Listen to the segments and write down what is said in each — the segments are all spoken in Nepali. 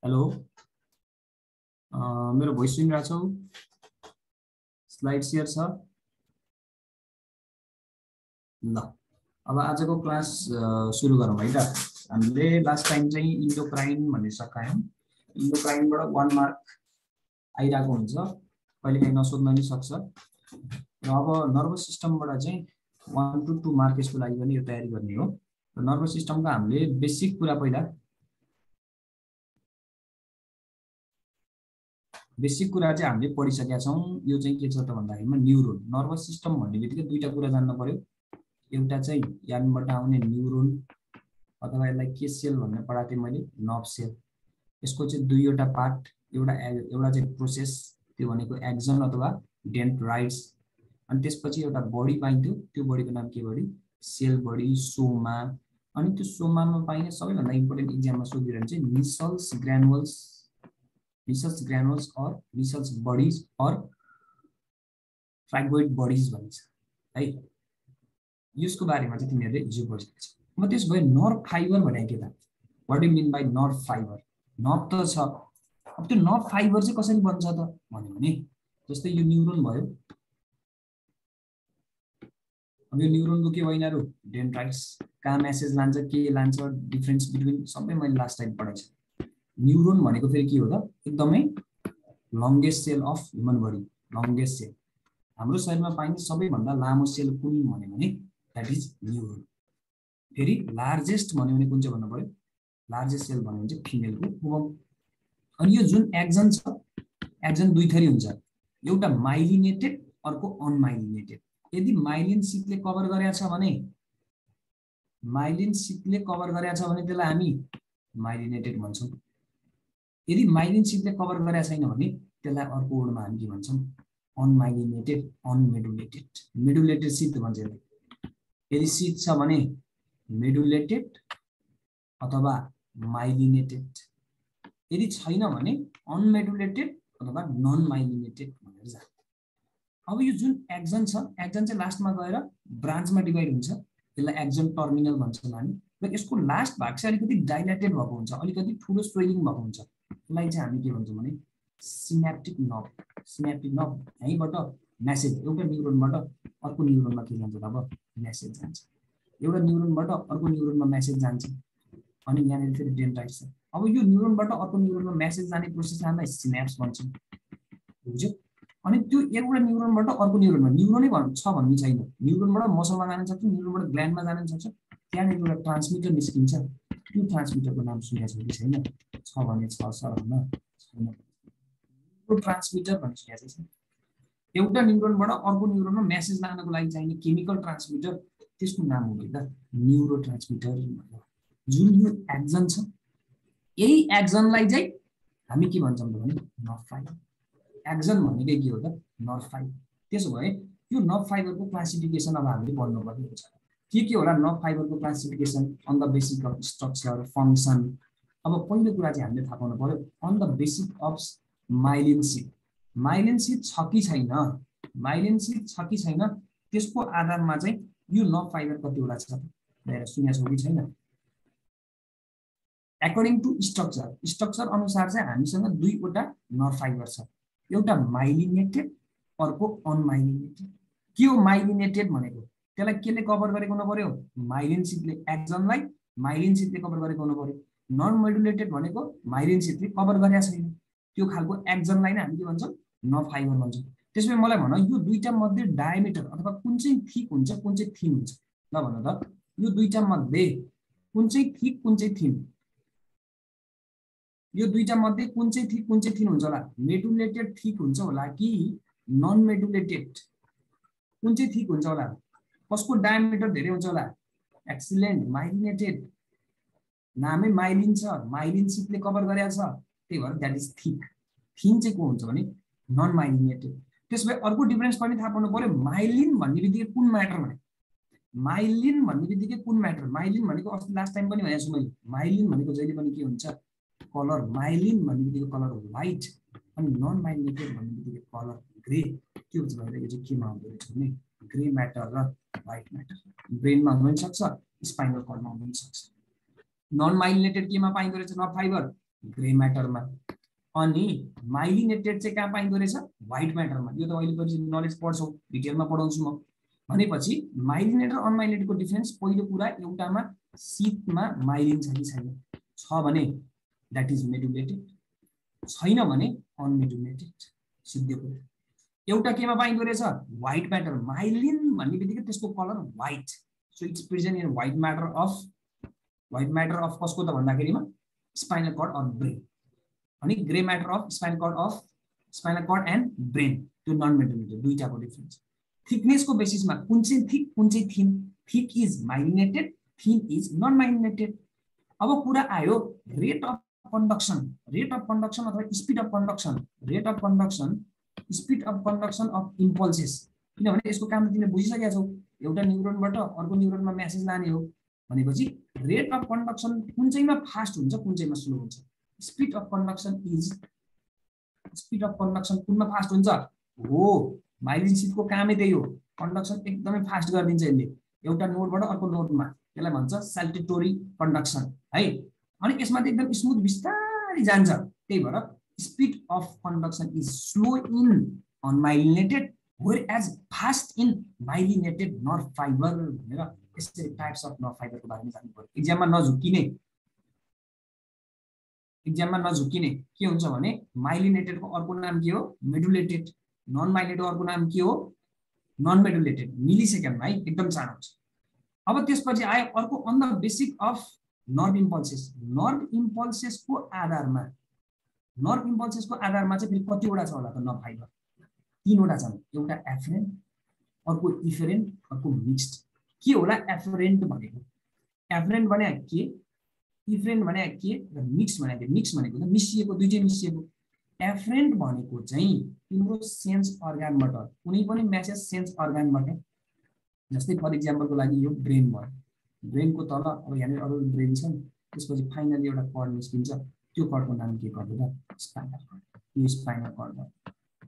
हेलो मेरो भोइस सुनिरहेको छौ? स्लाइड शेयर छ ल। अब आजको क्लास सुरु गरौँ है त। हामीले लास्ट टाइम चाहिँ इन्डोक्राइन भन्ने सकायौँ। इन्डोक्राइनबाट 1 मार्क आइरहेको हुन्छ, कहिलेकाहीँ नसोध्न नि सक्छ। र अब नर्भस सिस्टमबाट चाहिँ 1 to 2 मार्क यसको लागि पनि यो तयारी गर्ने हो। र नर्भस सिस्टमको हामीले बेसिक कुरा पहिला चाहिँ हामीले पढिसकेका छौँ। यो चाहिँ के छ त भन्दाखेरिमा न्युरोन। नर्भस सिस्टम भन्ने बित्तिकै दुईटा कुरा जान्न पर्यो। एउटा चाहिँ यानबाट आउने न्युरोन अथवा यसलाई के सेल भन्ने पढाएको थिएँ मैले, नर्भ सेल। यसको चाहिँ दुईवटा पार्ट, एउटा चाहिँ प्रोसेस, त्यो भनेको एक्सन अथवा डेन्ड्राइट्स। अनि त्यसपछि एउटा बडी पाइन्थ्यो, त्यो बडीको नाम के बडी? सेल बडी, सोमा। अनि त्यो सोमामा पाइने सबैभन्दा इम्पोर्टेन्ट एक्जाममा सोधिरहन्छ निसल्स ग्रानुल्स और निसल्स बडीज और फ्राइगोइड बडीज भन्छ है। यसको बारेमा चाहिँ तिमीहरूले हिजो पढिसकेको छौ। अब त्यसो भए नर्भ फाइबर भनेको के त? What do mean by nerve fibre? Nerve त छ, अब त्यो नर्भ फाइबर चाहिँ कसरी बन्छ त भन्यो भने जस्तै यो न्युरोन भयो। अब यो न्युरोनको के भइनारु? डेन्ड्राइट्स। कहाँ मेसेज लान्छ, के लान्छ, डिफरेन्स बिट्विन सबै मैले लास्ट टाइम पढाइछु। न्युरोन भनेको फेरि के हो त? एकदमै longest cell of human body, longest cell. हाम्रो शरीरमा पाइने सबैभन्दा लामो सेल कुन भन्यो भने द्याट इज न्युरोन। फेरि लार्जेस्ट भन्यो भने कुन चाहिँ भन्नु पर्यो? लार्जेस्ट सेल भन्यो भने चाहिँ फिमेलको ओभम। अनि यो जुन एक्सन छ, एक्सन दुई थरी हुन्छ, एउटा माइलिनेटेड, अर्को अनमाइलिनेटेड। यदि माइलिन सिटले कभर गरेको छ भने, त्यसलाई हामी माइलिनेटेड भन्छौँ। यदि माइलिन सिटले कभर गरेको छैन भने त्यसलाई अर्को वर्डमा हामी के भन्छौँ? अनमाइलिनेटेड, अनमेडुलेटेड। मेडुलेटेड सिट भन्छ यसलाई। यदि सिट छ भने मेडुलेटेड अथवा माइलिनेटेड, यदि छैन भने अनमेडुलेटेड अथवा नन माइलिनेटेड भनेर जान्छ। अब यो जुन एक्सन छ, एक्सन चाहिँ लास्टमा गएर ब्रान्चमा डिभाइड हुन्छ, त्यसलाई एक्सन टर्मिनल भन्छौँ हामी। र यसको लास्ट भाग चाहिँ अलिकति डाइलेटेड भएको हुन्छ, अलिकति ठुलो स्वेलिङ भएको हुन्छ। यसलाई चाहिँ हामी के भन्छौँ भने सिनेप्टिक नर्भ। सिनेप्टिक नर्भ यहीँबाट मेसेज एउटा न्युरोनबाट अर्को न्युरोनमा के जान्छ तब? मेसेज जान्छ। एउटा न्युरोनबाट अर्को न्युरोनमा मेसेज जान्छ। अनि यहाँनिर फेरि डेन्ड्राइट्स छ। अब यो न्युरोनबाट अर्को न्युरोनमा मेसेज जाने प्रोसेसलाई हामी सिनेप्स भन्छौँ, बुझ्यो? अनि त्यो एउटा न्युरोनबाट अर्को न्युरोनमा, न्युरोनै छ भन्ने छैन, न्युरोनबाट मसलमा जान सक्छ, न्युरोनबाट ग्ल्यान्डमा जान सक्छ। त्यहाँनिर एउटा ट्रान्समिटर निस्किन्छ, त्यो ट्रान्समिटरको नाम सुनेको छ कि छैन? छ भने छ सर होइन, छैन त्यो ट्रान्समिटर भन्ने सुनेको छ। एउटा न्युरोनबाट अर्को न्युरोनमा मेसेज लानको लागि चाहिने केमिकल ट्रान्समिटर, त्यसको नाम हो के त? Neuro transmitter. जुन यो एक्सन छ, यही एक्सनलाई चाहिँ हामी के भन्छौँ भने नर्भ फाइबर। एक्सन भनेको के हो त? Nerve fibre. त्यसो भए यो नर्भ फाइबरको क्लासिफिकेसन अब हामीले पढ्नुपर्ने हुन्छ। के होला नर्भ फाइबरको classification? On the basic of structure, function. अब पहिलो कुरा चाहिँ हामीले थाहा पाउनु पर्यो अन द बेसिक अफ माइलिन सिट। माइलिन सिट छ कि छैन, माइलिन सिट छ कि छैन, त्यसको आधारमा चाहिँ यो नर्भ फाइबर कतिवटा छ भनेर सुनेको छौ कि छैन? अकर्डिङ टु स्ट्रक्चर अनुसार चाहिँ हामीसँग दुईवटा नर्भ फाइबर छ, एउटा माइलिनेटेड, अर्को अनमाइलिनेटेड। के हो माइलिनेटेड भनेको? त्यसलाई केले कभर गरेको हुनु पर्यो? माइलिन सिटले। एक्सनलाई माइलिन सिटले कभर गरेको हुनु पर्यो। नन मोडुलेटेड भनेको माइलिन सिटले कभर गरेको छैन, त्यो खालको एक्सनलाई नै हामी के भन्छौँ? नर्भ फाइबर भन्छौँ। त्यसैले मलाई भन यो दुईटा मध्ये डायमिटर अथवा कुन चाहिँ थिक हुन्छ, कुन चाहिँ थिन हुन्छ? ल भन त, यो दुईटा मध्ये कुन चाहिँ थिक, कुन चाहिँ थिन? यो दुईटा मध्ये कुन चाहिँ थिक, कुन चाहिँ थिन हुन्छ होला? मेडुलेटेड थिक हुन्छ होला कि नन मेडुलेटेड? कुन चाहिँ थिक हुन्छ होला? कसको डायमिटर धेरै हुन्छ होला? Excellent, myelinated. नामै माइलिन छ, माइलिन सिटले कभर गरेको छ, त्यही भएर द्याट इज थिक। थिन चाहिँ को हुन्छ भने नन माइलिनेटेड। त्यसो भए अर्को डिफरेन्स पनि थाहा पाउनु पर्यो। माइलिन भन्ने बित्तिकै कुन म्याटर भने? माइलिन भन्ने बित्तिकै कुन म्याटर? माइलिन भनेको अस्ति लास्ट टाइम पनि भनेको छु मैले, माइलिन भनेको जहिले पनि के हुन्छ? कलर। माइलिन भन्ने बित्तिकै कलर व्हाइट, अनि नन माइलिनेटेड भन्ने बित्तिकै कलर ग्रे। के हुन्छ भनेर यो चाहिँ केमा हुँदो रहेछ भने ग्रे म्याटर र व्हाइट म्याटर। ब्रेनमा हुन सक्छ, स्पाइनल कर्डमा हुन सक्छ। नन माइलिनेटेड केमा पाइँदो रहेछ नर्भ फाइबर? ग्रे म्याटरमा। अनि माइलिनेटेड चाहिँ कहाँ पाइँदो रहेछ? व्हाइट म्याटरमा। यो त अहिले पछि नलेज पढ्छौ, डिटेलमा पढाउँछु म। भनेपछि माइलिनेटेड अनमाइलिनेटेडको डिफरेन्स पहिलो कुरा एउटामा शीतमा माइलिन छ कि छैन, छ भने दैट इज मेडुलेटेड, छैन भने अनमेडुलेटेड। सिद्धो कुरा। एउटा केमा पाइँदो रहेछ? White matter. माइलिन भन्ने बित्तिकै त्यसको colour white, so it's present in white matter of कसको त भन्दाखेरिमा स्पाइनल कर्ड अर ब्रेन। अनि grey matter of spinal cord and brain, त्यो नन मेडुलेटेड। दुईटाको डिफरेन्स थिकनेसको बेसिसमा कुन चाहिँ थिक कुन चाहिँ thin. Thick is myelinated, thin is non myelinated. अब कुरा आयो रेट अफ कन्डक्सन अथवा speed of conduction. Rate of conduction, speed of conduction of impulses. किनभने यसको काम तिमीले बुझिसकेका छौ, एउटा न्युरोनबाट अर्को न्युरोनमा मेसेज लाने हो भनेपछि रेट अफ कन्डक्सन कुन चाहिँमा फास्ट हुन्छ कुन चाहिँमा स्लो हुन्छ। स्पिड अफ कन्डक्सन कुनमा फास्ट हुन्छ? हो, माइलिन शीटको कामै त्यही हो, कन्डक्सन एकदमै फास्ट गरिदिन्छ यसले एउटा नोडबाट अर्को नोडमा। त्यसलाई भन्छ साल्टेटोरी कन्डक्सन है। अनि यसमा चाहिँ एकदम स्मुथ बिस्तारै जान्छ, त्यही भएर speed of conduction is slow in unmyelinated whereas fast in myelinated nerve fibre भनेर यसरी टाइप्स अफ नर्भ फाइबरको बारेमा जान्नु पर्यो। एक्जाममा नझुकिने के हुन्छ भने माइलिनेटेडको अर्को नाम के हो? मेडुलेटेड। नन माइलिनेटेडको अर्को नाम के हो? Non medullated. मिलिसेकेन्डमा है, एकदम चाँडो हुन्छ। अब त्यसपछि आयो अर्को on the basic of nerve impulses. Nerve इम्पल्सेसको आधारमा चाहिँ फेरि कतिवटा छ होला त नर्भ फाइबर? तीनवटा छन्। एउटा एफरेन्ट, अर्को इफेरेन्ट, अर्को मिक्स्ड। के होला एफरेन्ट भनेको? एफरेन्ट भने के, इफरेन्ट भने के र मिक्स्ड भने के? मिक्स भनेको त मिसिएको, दुईटै मिसिएको। एफरेन्ट भनेको चाहिँ तिम्रो सेन्स अर्गानबाट, कुनै पनि मेसेज सेन्स अर्गानबाट, जस्तै फर इक्जाम्पलको लागि यो ब्रेन भयो, ब्रेनको तल अब यहाँनिर अरू ब्रेन छ, त्यसपछि फाइनली एउटा कर्ड निस्किन्छ, त्यो कर्डको नाम के गर्दो त? Spinal cord. यो स्पाइनल कर्ड भयो,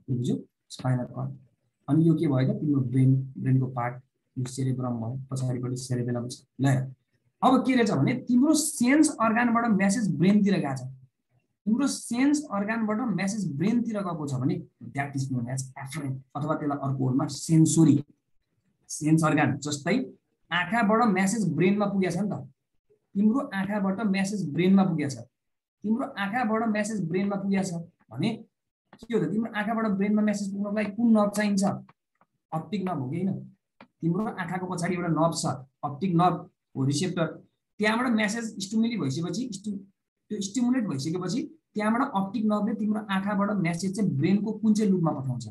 बुझ्यौ? Spinal cord. अनि यो के भयो त? तिम्रो ब्रेनको पार्ट, यो सेरेब्रम भयो, पछाडिपट्टि सेरेबेलम छ। ल अब के रहेछ भने तिम्रो सेन्स अर्गानबाट मेसेज ब्रेनतिर गएको छ, तिम्रो सेन्स अर्गानबाट मेसेज ब्रेनतिर गएको छ भने द्याट इज नोन एज एफरेन्ट, अथवा त्यसलाई अर्को वर्डमा सेन्सोरी। सेन्स अर्गान जस्तै आँखाबाट मेसेज ब्रेनमा पुगेछ नि त, तिम्रो आँखाबाट मेसेज ब्रेनमा पुगेछ, भने के हो त? तिम्रो आँखाबाट ब्रेनमा मेसेज पुग्नको लागि कुन नर्भ चाहिन्छ? अप्टिक नर्भ हो कि हैन? तिम्रो आँखाको पछाडि एउटा नर्भ छ, अप्टिक नर्भ हो, रिसेप्टर। त्यहाँबाट मेसेज स्टिमुलेट भइसकेपछि त्यहाँबाट अप्टिक नर्भले तिम्रो आँखाबाट मेसेज चाहिँ ब्रेनको कुन चाहिँ लुपमा पठाउँछ?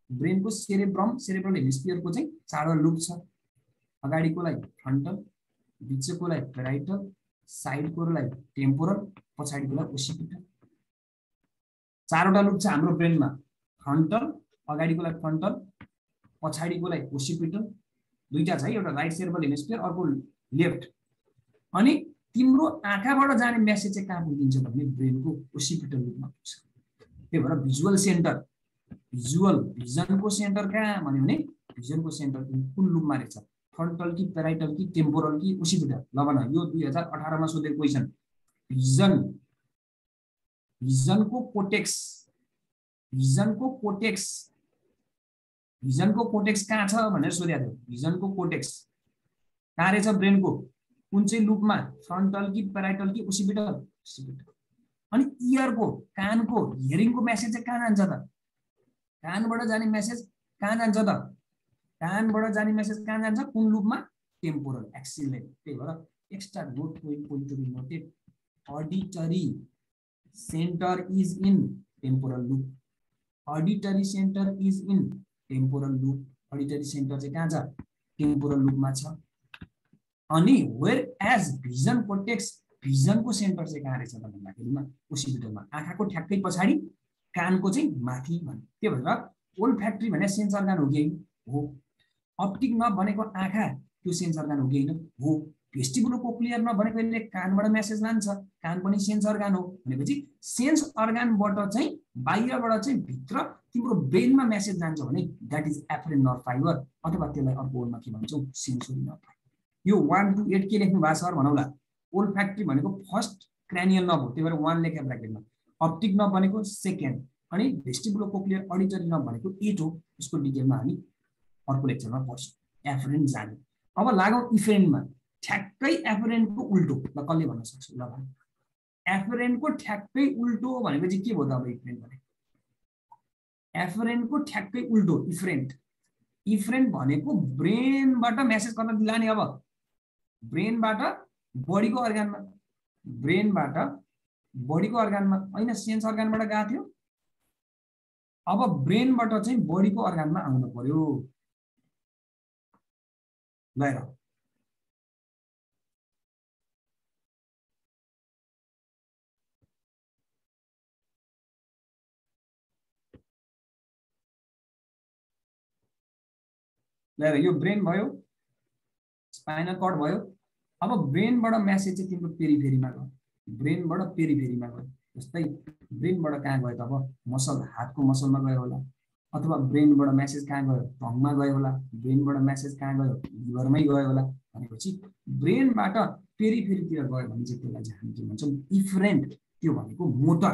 ब्रेनको सेरेब्रल हेमिस्फियरको चाहिँ चारवटा लुप छ। अगाडिकोलाई फ्रन्टल, बिचकोलाई पेराइटल, साइडकोलाई टेम्पोरल, पछाडिकोलाई ओसिपिटल। चारवटा लुप छ हाम्रो ब्रेनमा। फ्रन्टल, अगाडिकोलाई फ्रन्टल, पछाडिकोलाई ओसिपिटल। दुईटा छ है, एउटा राइट सेरेब्रल हेमिस्फियर, अर्को लेफ्ट। अनि तिम्रो आँखाबाट जाने मेसेज चाहिँ कहाँ पुगिन्छ भने ब्रेनको ओसिपिटल लुपमा पुग्छ। त्यही भएर भिजनको सेन्टर कहाँ भन्यो भने भिजनको सेन्टर कुन लुपमा रहेछ? फ्रन्टल कि पेराइटल कि टेम्पोरल कि ओसिपिटल? ल भन, यो 2018 मा सोधेको क्वेशन। भिजनको कोटेक्स कहाँ छ भनेर सोधेको थियो। भिजनको कोटेक्स कहाँ रहेछ ब्रेनको? कुन चाहिँ लुपमा? फ्रन्टल कि पेराइटल कि ओसिपिटल? अनि इयरको, कानको, हियरिङको मेसेज चाहिँ कहाँ जान्छ त? कानबाट जाने मेसेज कहाँ जान्छ? कुन लुपमा? टेम्पोरल, एक्सिलेट। त्यही भएर extra note point to be noted, auditory centre is in temporal lobe. Auditory centre चाहिँ कहाँ छ? टेम्पोरल लुपमा छ। अनि वेयर एज भिजन कोटेक्स, भिजनको सेन्टर चाहिँ कहाँ रहेछ त भन्दाखेरिमा ओसिपिटलमा, आँखाको ठ्याक्कै पछाडि, कानको चाहिँ माथि भन्ने। त्यो भएर ओल्फ्याक्ट्री भने सेन्स अर्गान हो कि हैन? हो। अप्टिक नर्भ भनेको आँखा, त्यो सेन्स अर्गान हो कि हैन? हो। भेस्टिबुलोकोक्लियर नर्भ भनेको यसले कानबाट मेसेज लान्छ, कान पनि सेन्स अर्गान हो। भनेपछि सेन्स अर्गानबाट चाहिँ बाहिरबाट चाहिँ भित्र तिम्रो ब्रेनमा मेसेज जान्छ भने द्याट इज एफरेन्ट नर्भ फाइबर, अथवा त्यसलाई अर्को वर्डमा के भन्छौ? Sensory nerve fibre. यो 1 to 8 के लेख्नु भएको छ भनौला। ओल्फ्याक्ट्री भनेको फर्स्ट क्रानियल नर्भ हो, त्यही भएर 1 लेख्या ब्र्याकेटमा। अप्टिक नर्भ भनेको सेकेन्ड, अनि भेस्टिबुलोकोक्लियर अडिटरी नर्भ भनेको 8 हो। यसको डिटेलमा हामी अर्को लेक्चरमा पढ्छौँ। एफरेन्ट जाने। अब लागौँ इफेरेन्टमा। ठ्याक्कै एफरेन्टको उल्टो। ल कसले भन्न सक्छ? ल भाइ, एफरेन्टको ठ्याक्कै उल्टो भनेपछि के भयो त? अब इफरेन्ट भने एफरेन्टको ठ्याक्कै उल्टो इफरेन्ट। इफरेन्ट भनेको ब्रेनबाट मेसेज गर्न दिलाने। अब ब्रेनबाट बडीको अर्गानमा, ब्रेनबाट बडीको अर्गानमा हैन, सेन्स अर्गानबाट गएको थियो। अब ब्रेनबाट चाहिँ बडीको अर्गानमा आउनु पर्यो। ल हेर, यो ब्रेन भयो, स्पाइनल कर्ड भयो। अब ब्रेनबाट मेसेज चाहिँ तिम्रो पेरिफेरीमा गयो, ब्रेनबाट पेरिफेरीमा गयो। जस्तै ब्रेनबाट कहाँ गयो त? अब मसल, हातको मसलमा गयो होला, अथवा ब्रेनबाट मेसेज कहाँ गयो? टङमा गयो होला, ब्रेनबाट मेसेज कहाँ गयो? लिभरमै गयो होला। भनेपछि ब्रेनबाट पेरिफेरीतिर गयो भने चाहिँ त्यसलाई चाहिँ हामी के भन्छौँ? इफरेन्ट। त्यो भनेको मोटर।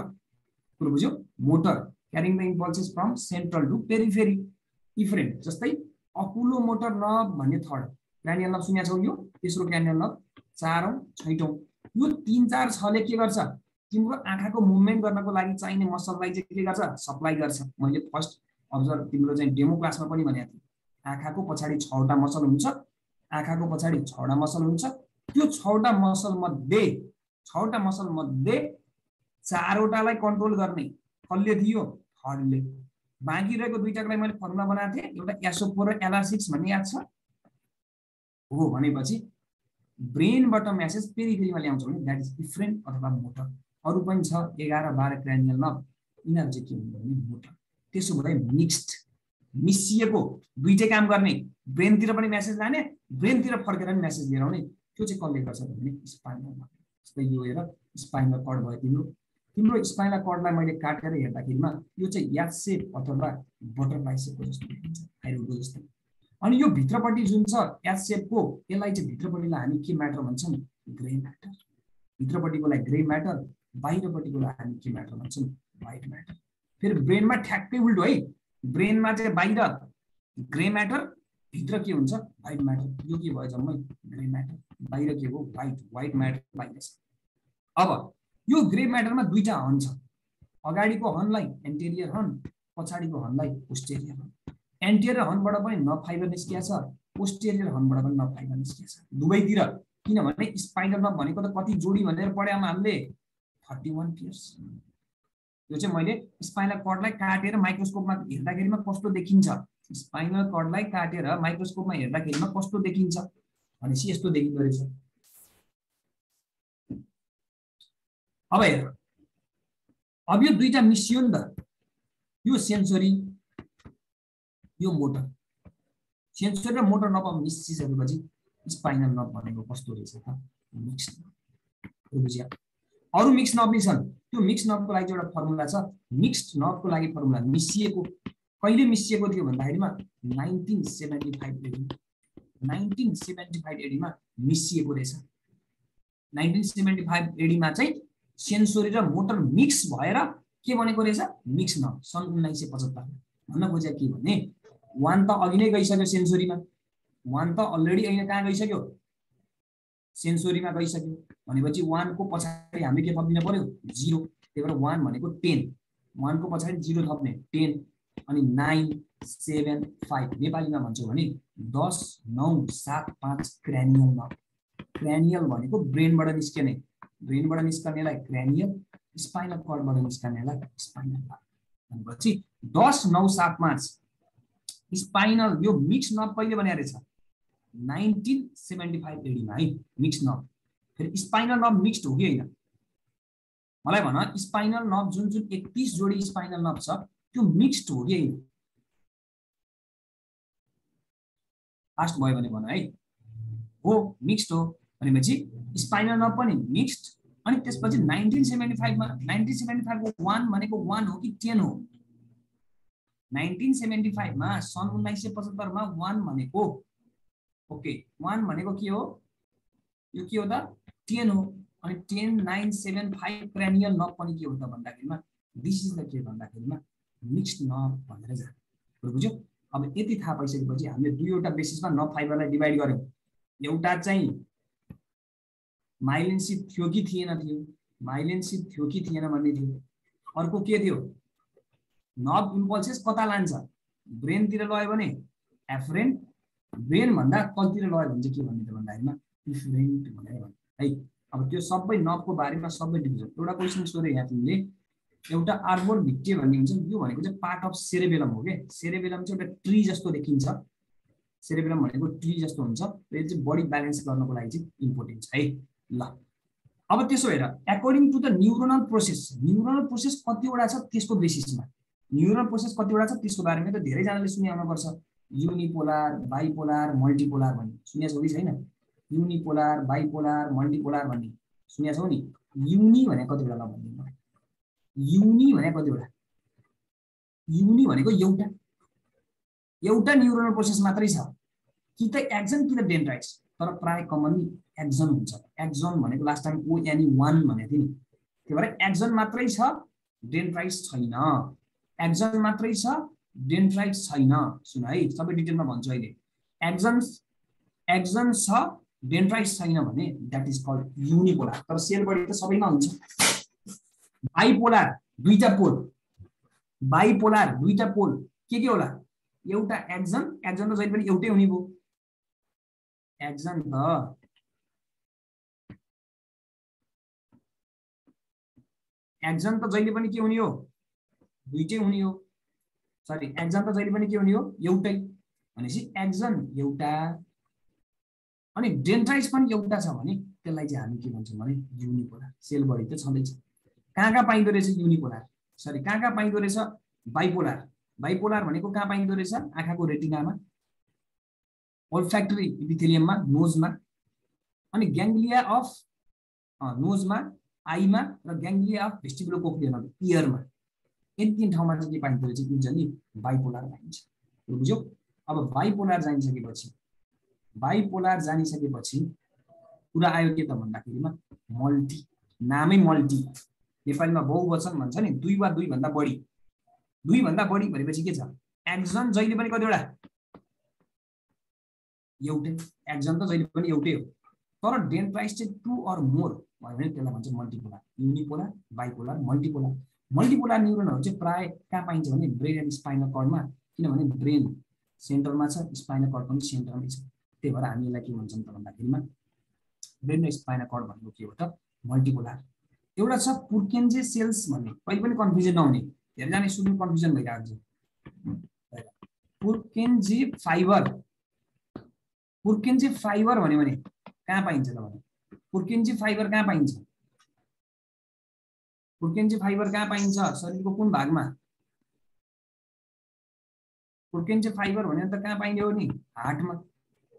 कुरो बुझ्यो? Motor carrying the impulses from central to periphery, efferent. जस्तै अकुलो मोटर नर्भ भन्ने थर्ड क्रानियल नर्भ सुनेको छौ? यो तेस्रो क्रानियल नर्भ, चारौं छैटौं। यो 3-4 6ले के गर्छ? तिम्रो आँखाको मुभमेन्ट गर्नको लागि चाहिने मसललाई चाहिँ के गर्छ? सप्लाई गर्छ। मैले फर्स्ट अब्जर्भ तिम्रो चाहिँ डेमो क्लासमा पनि भनेको थिएँ। आँखाको पछाडि 6वटा मसल हुन्छ, आँखाको पछाडि 6वटा मसल हुन्छ। त्यो 6वटा मसल मध्ये 4वटालाई कन्ट्रोल गर्ने कसले थियो? थर्डले। बाँकी रहेको 2टालाई मैले फर्मुला बनाएको थिएँ, एउटा एसो4 र एलआर6 भन्ने याद छ हो? भनेपछि ब्रेनबाट मेसेज पेरिफेरीमा ल्याउँछ भने द्याट इज इफरेन्ट अथवा मोटर। अरू पनि छ 11-12 क्रानियल नर्भ, यिनीहरू चाहिँ के हुन्छ भने मोटर। त्यसो भए मिक्स्ड, मिसिएको, दुईटै काम गर्ने, ब्रेनतिर पनि मेसेज लाने, ब्रेनतिर फर्केर पनि मेसेज लिएर आउने। त्यो चाहिँ कसले गर्छ भने स्पाइनल नर्भ। जस्तै यो हेर, स्पाइनल कर्ड भयो तिम्रो। तिम्रो स्पाइनल कर्डलाई मैले काटेर हेर्दाखेरिमा यो चाहिँ याद सेप अथवा बटरफ्लाई सेपको जस्तो देखिन्छ, हाइड्रोको जस्तो। अनि यो भित्रपट्टि जुन छ एच सेपको, यसलाई चाहिँ भित्रपट्टिलाई हामी के म्याटर भन्छौँ? Grey matter. भित्रपट्टिकोलाई ग्रे म्याटर, बाहिरपट्टिकोलाई हामी के म्याटर भन्छौँ? White matter. फेरि ब्रेनमा ठ्याक्कै उल्टो है। ब्रेनमा चाहिँ बाहिर ग्रे म्याटर, भित्र के हुन्छ? White matter. यो के भयो जम्मै? Grey matter. बाहिर के हो? व्हाइट। व्हाइट म्याटर बाहिर छ। अब यो ग्रे म्याटरमा 2टा हर्न छ। अगाडिको हर्नलाई एन्टेरियर हर्न, पछाडिको हर्नलाई पोस्टेरियर हर्न। एन्टेरियर हर्नबाट पनि नर्भ फाइबर निस्किया छ, पोस्टेरियर हर्नबाट पनि नर्भ फाइबर निस्किया छ दुवैतिर। किनभने स्पाइनल नर्भ भनेको त कति जोडी भनेर पढ्यौँ हामीले? 31 पेयर्स। यो चाहिँ मैले स्पाइनल कर्डलाई काटेर माइक्रोस्कोपमा हेर्दाखेरिमा कस्तो देखिन्छ, स्पाइनल कर्डलाई काटेर माइक्रोस्कोपमा हेर्दाखेरिमा कस्तो देखिन्छ भनेपछि यस्तो देखिँदो रहेछ। अब हेर, अब यो 2टा मिसियो नि त, यो सेन्सरी, यो मोटर। सेन्सरी र मोटर नर्भ मिसिसकेपछि स्पाइनल नर्भ भनेको कस्तो रहेछ त? Mixed nerve. बुझ्या? अरू मिक्स नर्भ छन्, त्यो मिक्स नर्भको लागि एउटा फर्मुला छ। मिक्स्ड नर्भको लागि फर्मुला मिसिएको। कहिले मिसिएको थियो भन्दाखेरिमा 1975 एडी, 1975 एडीमा मिसिएको रहेछ। 1975 एडीमा चाहिँ सेन्सोरी र मोटर मिक्स भएर के बनेको रहेछ? Mix nerve. सन् 1975। भन्न खोजेको के भने 1 त अघि नै गइसक्यो सेन्सोरीमा, 1 त अलरेडी अहिले कहाँ गइसक्यो? सेन्सोरीमा गइसक्यो। भनेपछि 1 को पछाडि हामीले के थप्दिन पर्यो? 0। त्यही भएर 1 भनेको 10, 1 को पछाडि 0 थप्ने 10, अनि 9 7 5 नेपालीमा भन्छौँ भने 10 9 7 5 क्रानियल नर्भ। क्रानियल भनेको ब्रेनबाट निस्कने, ब्रेनबाट निस्कनेलाई क्रानियल, स्पाइनल कर्डबाट निस्कनेलाई स्पाइनल नर्भ। भनेपछि 10 9 7 5 स्पाइनल। यो मिक्स नर्भ कहिले बनेको रहेछ? 1975 एडीमा है, मिक्स नर्भ। फेरि स्पाइनल नर्भ मिक्स्ड हो कि होइन? मलाई भन, स्पाइनल नर्भ जुन 31 जोडी स्पाइनल नर्भ छ त्यो मिक्स्ड हो कि होइन? फास्ट भयो भने भन है। हो, मिक्स्ड हो। भनेपछि स्पाइनल नर्भ पनि मिक्स्ड। अनि त्यसपछि 1975 मा 1975 को 1 भनेको 1 हो कि 10 हो? 1975 मा सन् 1975 मा 1 भनेको, ओके 1 भनेको के हो? यो के हो त? 10 हो। अनि 10975 cranial nerve पनि के हो त भन्दाखेरिमा दिस इज द के भन्दाखेरिमा मिक्स्ड नर्भ भनेर जान्छ। बुझ्यो? अब यति थाहा पाइसकेपछि हामीले दुईवटा बेसिसमा नर्भ फाइबरलाई डिभाइड गर्यौं। एउटा चाहिँ माइलिन सिट थियो कि थिएन थियो, माइलिन सिट थियो कि थिएन भन्ने थियो। अर्को के थियो? नर्भ इम्पल्सेस कता लान्छ? ब्रेनतिर लयो भने एफरेन्ट, ब्रेन भन्दा कलतिर लयो भने चाहिँ के भन्ने त भन्दाखेरिमा इफरेन्ट भनेर भन्छ है। अब त्यो सबै नर्भको बारेमा सबै डिभिजन। एउटा क्वेशन सोधे यहाँ तिमीले, एउटा आर्बोर भिट्टे भन्ने हुन्छ, यो भनेको चाहिँ पार्ट अफ सेरेबेलम हो के। सेरेबेलम चाहिँ एउटा ट्री जस्तो देखिन्छ। सेरेबेलम भनेको ट्री जस्तो हुन्छ। यो चाहिँ बडी ब्यालेन्स गर्नको लागि चाहिँ इम्पोर्टेन्ट छ है। ल अब त्यसो हेर, according to the neuronal process कतिवटा छ त्यसको बेसिसमा, न्यूरोनल प्रोसेस कतिवटा छ त्यसको बारेमा त धेरै जनाले सुने आउनु पर्छ। युनिपोलार, बाइपोलार, मल्टिपोलार भन्ने सुनेको छौ कि छैन? युनिपोलार, बाइपोलार, मल्टिपोलार भन्ने सुनेको छौ नि? युनि भने कतिवटा ल भन्दिनु मलाई। युनि भने कतिवटा? युनि भनेको एउटा न्यूरोनल प्रोसेस मात्रै छ, कि त एक्सन कि त डेन्ड्राइट्स, तर प्राय कमनली एक्सन हुन्छ। एक्सन भनेको लास्ट टाइम ONE भनेको थियो नि, त्यही भएर एक्सन मात्रै छ, डेन्ड्राइट्स छैन। एक्सन मात्रै छ, डेन्ड्राइट्स छैन। सुन है, सबै डिटेलमा भन्छु अहिले। एक्सन छ, डेन्ड्राइट्स छैन भने द्याट इज कल्ड युनिपोलार। तर सेल बडी त सबैमा हुन्छ। बाइपोलार दुईटा पोल, बाइपोलार दुईटा पोल के होला? एउटा एक्सन, एक्सन त जहिले पनि एउटै हुने भयो। एक्सन त जहिले पनि के हुने हो? दुईटै हुने हो। सरी, एक्सन त जहिले पनि के हुने हो? एउटै। भनेपछि एक्सन एउटा अनि डेन्ड्राइट्स पनि एउटा छ भने त्यसलाई चाहिँ हामी के भन्छौँ भने युनिपोलार। सेल बडी त छँदैछ। कहाँ पाइँदो रहेछ युनिपोलार? सरी, कहाँ पाइँदो रहेछ बाइपोलार? बाइपोलार भनेको कहाँ पाइँदो रहेछ? आँखाको रेटिनामा, ओल्फ्याक्टरी इपिथेलियममा, नोजमा, अनि ग्याङ्ग्लिया अफ नोजमा, आईमा र ग्याङ्ग्लिया अफ भेस्टिबुलोकोक्लियरमा, इयरमा। यति तीन ठाउँमा चाहिँ के पाइँदो रहेछ? युजली बाइपोलार पाइन्छ। बुझ्यौ? अब बाइपोलार जानिसकेपछि कुरा आयो के त भन्दाखेरिमा मल्टी। नामै मल्टी, नेपालीमा बहुवचन भन्छ नि, दुई वा दुई भन्दा बढी। दुई भन्दा बढी भनेपछि के छ? एक्सन जहिले पनि कतिवटा? एउटै। एक्सन त जहिले पनि एउटै हो, तर डेन्ड्राइट्स चाहिँ टु अर मोर भयो भने त्यसलाई भन्छ मल्टिपोलार। युनिपोलार, बाइपोलार, मल्टिपोलार। मल्टिपोलार न्युरोनहरू चाहिँ प्राय कहाँ पाइन्छ भने ब्रेन एन्ड स्पाइनल कर्डमा, किनभने ब्रेन सेन्टरमा छ, स्पाइनल कर्ड पनि सेन्टरमै छ। त्यही भएर हामी यसलाई के भन्छौँ त भन्दाखेरिमा ब्रेन र स्पाइनल कर्ड भनेको के हो त? मल्टिपोलार। एउटा छ पुर्केन्जे सेल्स भन्ने, कहिले पनि कन्फ्युजन नहुने। धेरैजना स्टुडेन्ट कन्फ्युजन भइरहेको छ। पुर्केन्जे फाइबर, पुर्केन्जे फाइबर भन्यो भने कहाँ पाइन्छ त भने? पुर्केन्जे फाइबर कहाँ पाइन्छ? पुर्केन्जे फाइबर कहाँ पाइन्छ? शरीरको कुन भागमा? पुर्केन्जे फाइबर भन्यो त कहाँ पाइने हो नि? हार्टमा।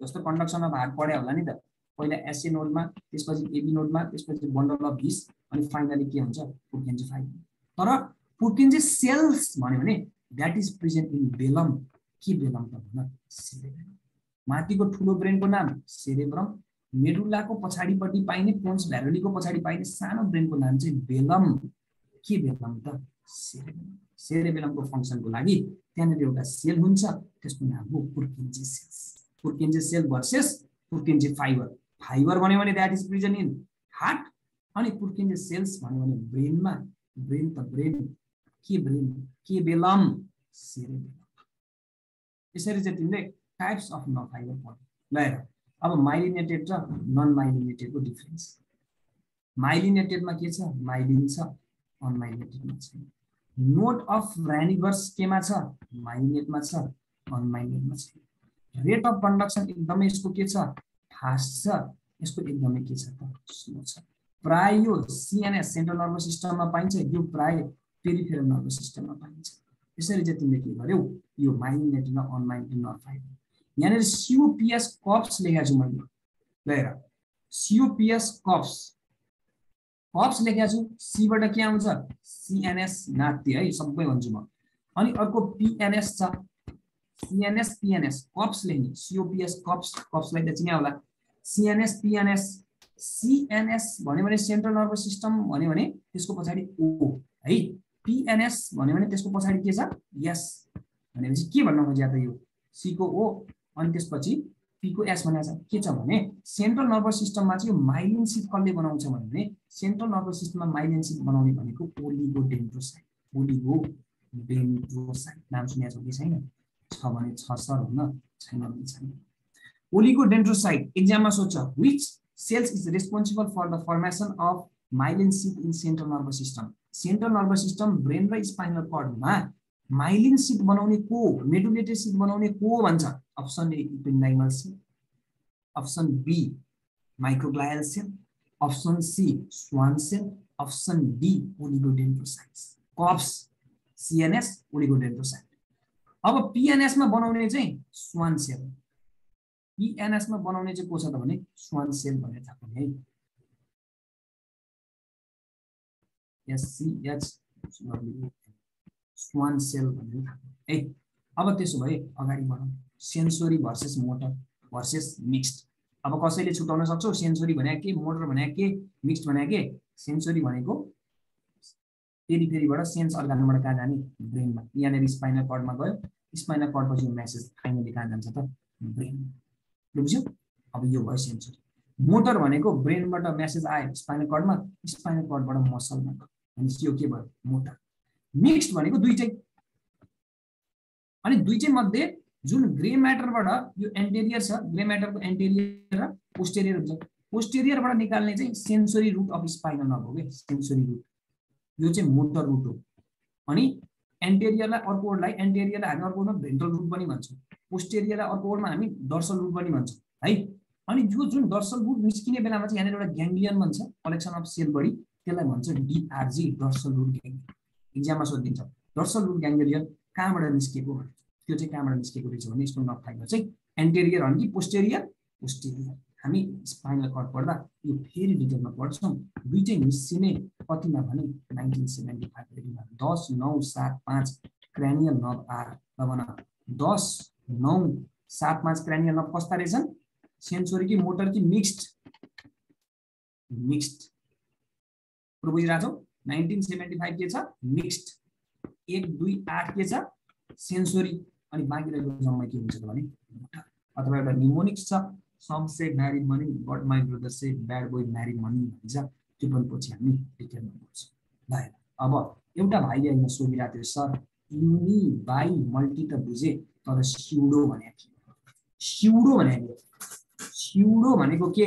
जस्तो कन्डक्सन अफ हार्ट पढ्या होला नि त, पहिला एसए नोडमा, त्यसपछि एबी नोडमा, त्यसपछि बन्डल अफ भिस, अनि फाइनली के हुन्छ? पुर्केन्जे फाइबर। तर पुर्केन्जे सेल्स भन्यो भने that is present in Belum. के बेलम त भन्न? सेरेब्रम। माथिको ठुलो ब्रेनको नाम सेरेब्रम, मेडुलाको पछाडिपट्टि पाइने पोन्स भ्यारोलीको पछाडि पाइने सानो ब्रेनको नाम चाहिँ बेलम। के बेलम त? सेरेब्रम। सेरेबेलमको फङ्सनको लागि त्यहाँनिर एउटा सेल हुन्छ, त्यसको नाम हो Purkinje cells. Purkinje cell versus Purkinje fibre. Fibre भन्यो भने that is present in heart, अनि पुर्केन्जे सेल्स भन्यो भने ब्रेनमा। ब्रेन त ब्रेन, के ब्रेन? के बेलम? सेरेबेलम। यसरी चाहिँ तिमीले टाइप्स अफ नर्भ फाइबर पढ्यौ। ल हेर, अब माइलिनेटेड र नन माइलिनेटेडको डिफरेन्स। माइलिनेटेडमा के छ? माइलिन छ, अनमाइलिनेटेडमा छैन। नोड अफ र्यानिगर्स केमा छ? माइलिनेटमा छ, अनमाइलिनेटमा छैन। रेट अफ कन्डक्सन एकदमै यसको के छ? फास्ट छ, यसको एकदमै के छ त? स्लो छ। प्राय यो सीएनएस सेन्ट्रल नर्भस सिस्टममा पाइन्छ, यो प्राय पेरिफेरल नर्भस सिस्टममा पाइन्छ। यसरी चाहिँ तिमीले के गर्यौ? यो माइलिनेटेड र अनमाइलिनेटेड नर्भ फाइबर। यहाँनिर सिओपिएस कप्स लेखेको छु मैले। ल हेर, सिओपिएस कप्स, कप्स लेखेको छु। सीबाट के आउँछ? सीएनएस नाट्य है, सबै भन्छु म। अनि अर्को पिएनएस छ, सीएनएस पिएनएस। कप्स लेख्ने, सिओपिएस कप्स, कप्सलाई त चिन्या होला। सीएनएस पिएनएस CNS भन्यो भने सेन्ट्रल नर्भस सिस्टम भन्यो भने त्यसको पछाडी O है। PNS भन्यो भने त्यसको पछाडी के छ S भनेपछि के भन्न खोज्या त यो C को O अनि त्यसपछि P को S भनेको छ। के छ भने सेन्ट्रल नर्भस सिस्टममा चाहिँ यो माइलिन सिट कसले बनाउँछ भने सेन्ट्रल नर्भस सिस्टममा माइलिन सिट बनाउने भनेको ओलिगोडेन्ड्रोसाइट। ओलिगोडेन्ड्रोसाइट नाम सुनेको छ कि छैन? छ भने छ सर हुन, छैन भने छैन। ओलिगोडेन्ड्रोसाइट एक्जाममा सोध्छ which cells is responsible for the formation of myelin sheath in central nervous system। Central nervous system brain र स्पाइनल कर्डमा माइलिन सिट बनाउने को, मेडुलेटेड सिट बनाउने को भन्छ? Option A ependymal cell, option B microglial cell, option C Schwann cell, option D oligodendrocytes. कप्स CNS ओलिगोडेन्ड्रोसाइट। अब PNS मा बनाउने चाहिँ स्वान सेल। PNS मा बनाउने चाहिँ को छ त भने स्वान सेल भनेर थाहा पाउने है। SCH स्वान सेल भनेर थाहा पाउने है। अब त्यसो भए अगाडि बढौँ। Sensory versus motor versus mixed. अब कसैले छुटाउन सक्छौ सेन्सोरी भनेको के, मोटर भनेको के, मिक्स्ड भनेको के? सेन्सोरी भनेको पेरिफेरीबाट सेन्स अर्गानबाट कहाँ जाने? ब्रेनमा। यहाँनिर स्पाइनल कर्डमा गयो, स्पाइनल कर्डपछि यो मेसेज फाइनली कहाँ जान्छ त? ब्रेनमा। बुझ्यो? अब यो भयो सेन्सोरी। मोटर भनेको ब्रेनबाट मेसेज आयो स्पाइनल कर्डमा, स्पाइनल कर्डबाट मसलमा गयो, भनेपछि यो के भयो? मोटर। मिक्स्ड भनेको दुईटै। अनि दुईटै मध्ये जुन ग्रे म्याटरबाट यो एन्टेरियर छ, ग्रे म्याटरको एन्टेरियर र पोस्टेरियर हुन्छ, पोस्टेरियरबाट निकाल्ने चाहिँ sensory root of spinal nerve हो के, सेन्सोरी रुट। यो चाहिँ मोटर रुट हो। अनि एन्टेरियरलाई अर्को वर्डलाई, एन्टेरियरलाई हामी अर्को वर्डमा भेन्ट्रल रुट पनि भन्छौँ, पोस्टेरियरलाई अर्को वर्डमा हामी डर्सल रुट पनि भन्छौँ है। अनि यो जुन डर्सल रुट निस्किने बेलामा चाहिँ यहाँनिर एउटा ग्याङ्ग्लियन भन्छ, कलेक्सन अफ सेल बडी, त्यसलाई भन्छ DRG डर्सल रुट ग्याङ्ग्लियन। एक्जाममा सोधिन्छ डर्सल रुट ग्याङ्ग्लियन कहाँबाट निस्केको भनेर। त्यो चाहिँ कहाँबाट निस्केको रहेछ भने यसको नफाइबर चाहिँ एन्टेरियर हो कि पोस्टेरियर? पोस्टेरियर। हामी स्पाइनल कर्ड पढ्दा यो फेरि डिटेलमा पढ्छौँ। दुईटै मिसिने कतिमा भने 1975 10/9/7/5 क्रानियल नर्भ आर। ल 10/9/7/5 क्रानियल नर्भ कस्ता रहेछन्? सेन्सोरी कि मोटर कि मिक्स्ड? मिक्स्ड। बुझिरहेछौ? 1975 के छ? मिक्स्ड। 1, 2, 8 के छ? सेन्सोरी। अनि बाँकी रहेको जम्मै के हुन्छ त भने मोटर। अथवा एउटा निमोनिक्स छ, some say married money but my brother say bad boy married money भन्छ, त्यो पनि पछि हामी डिटेलमा पढ्छौँ। ल अब एउटा भाइले यहाँ सोधिरहेको थियो सर युनि बाई मल्टी त बुझे तर स्युडो भनेको थियो। स्युडो भनेको स्युडो भनेको के?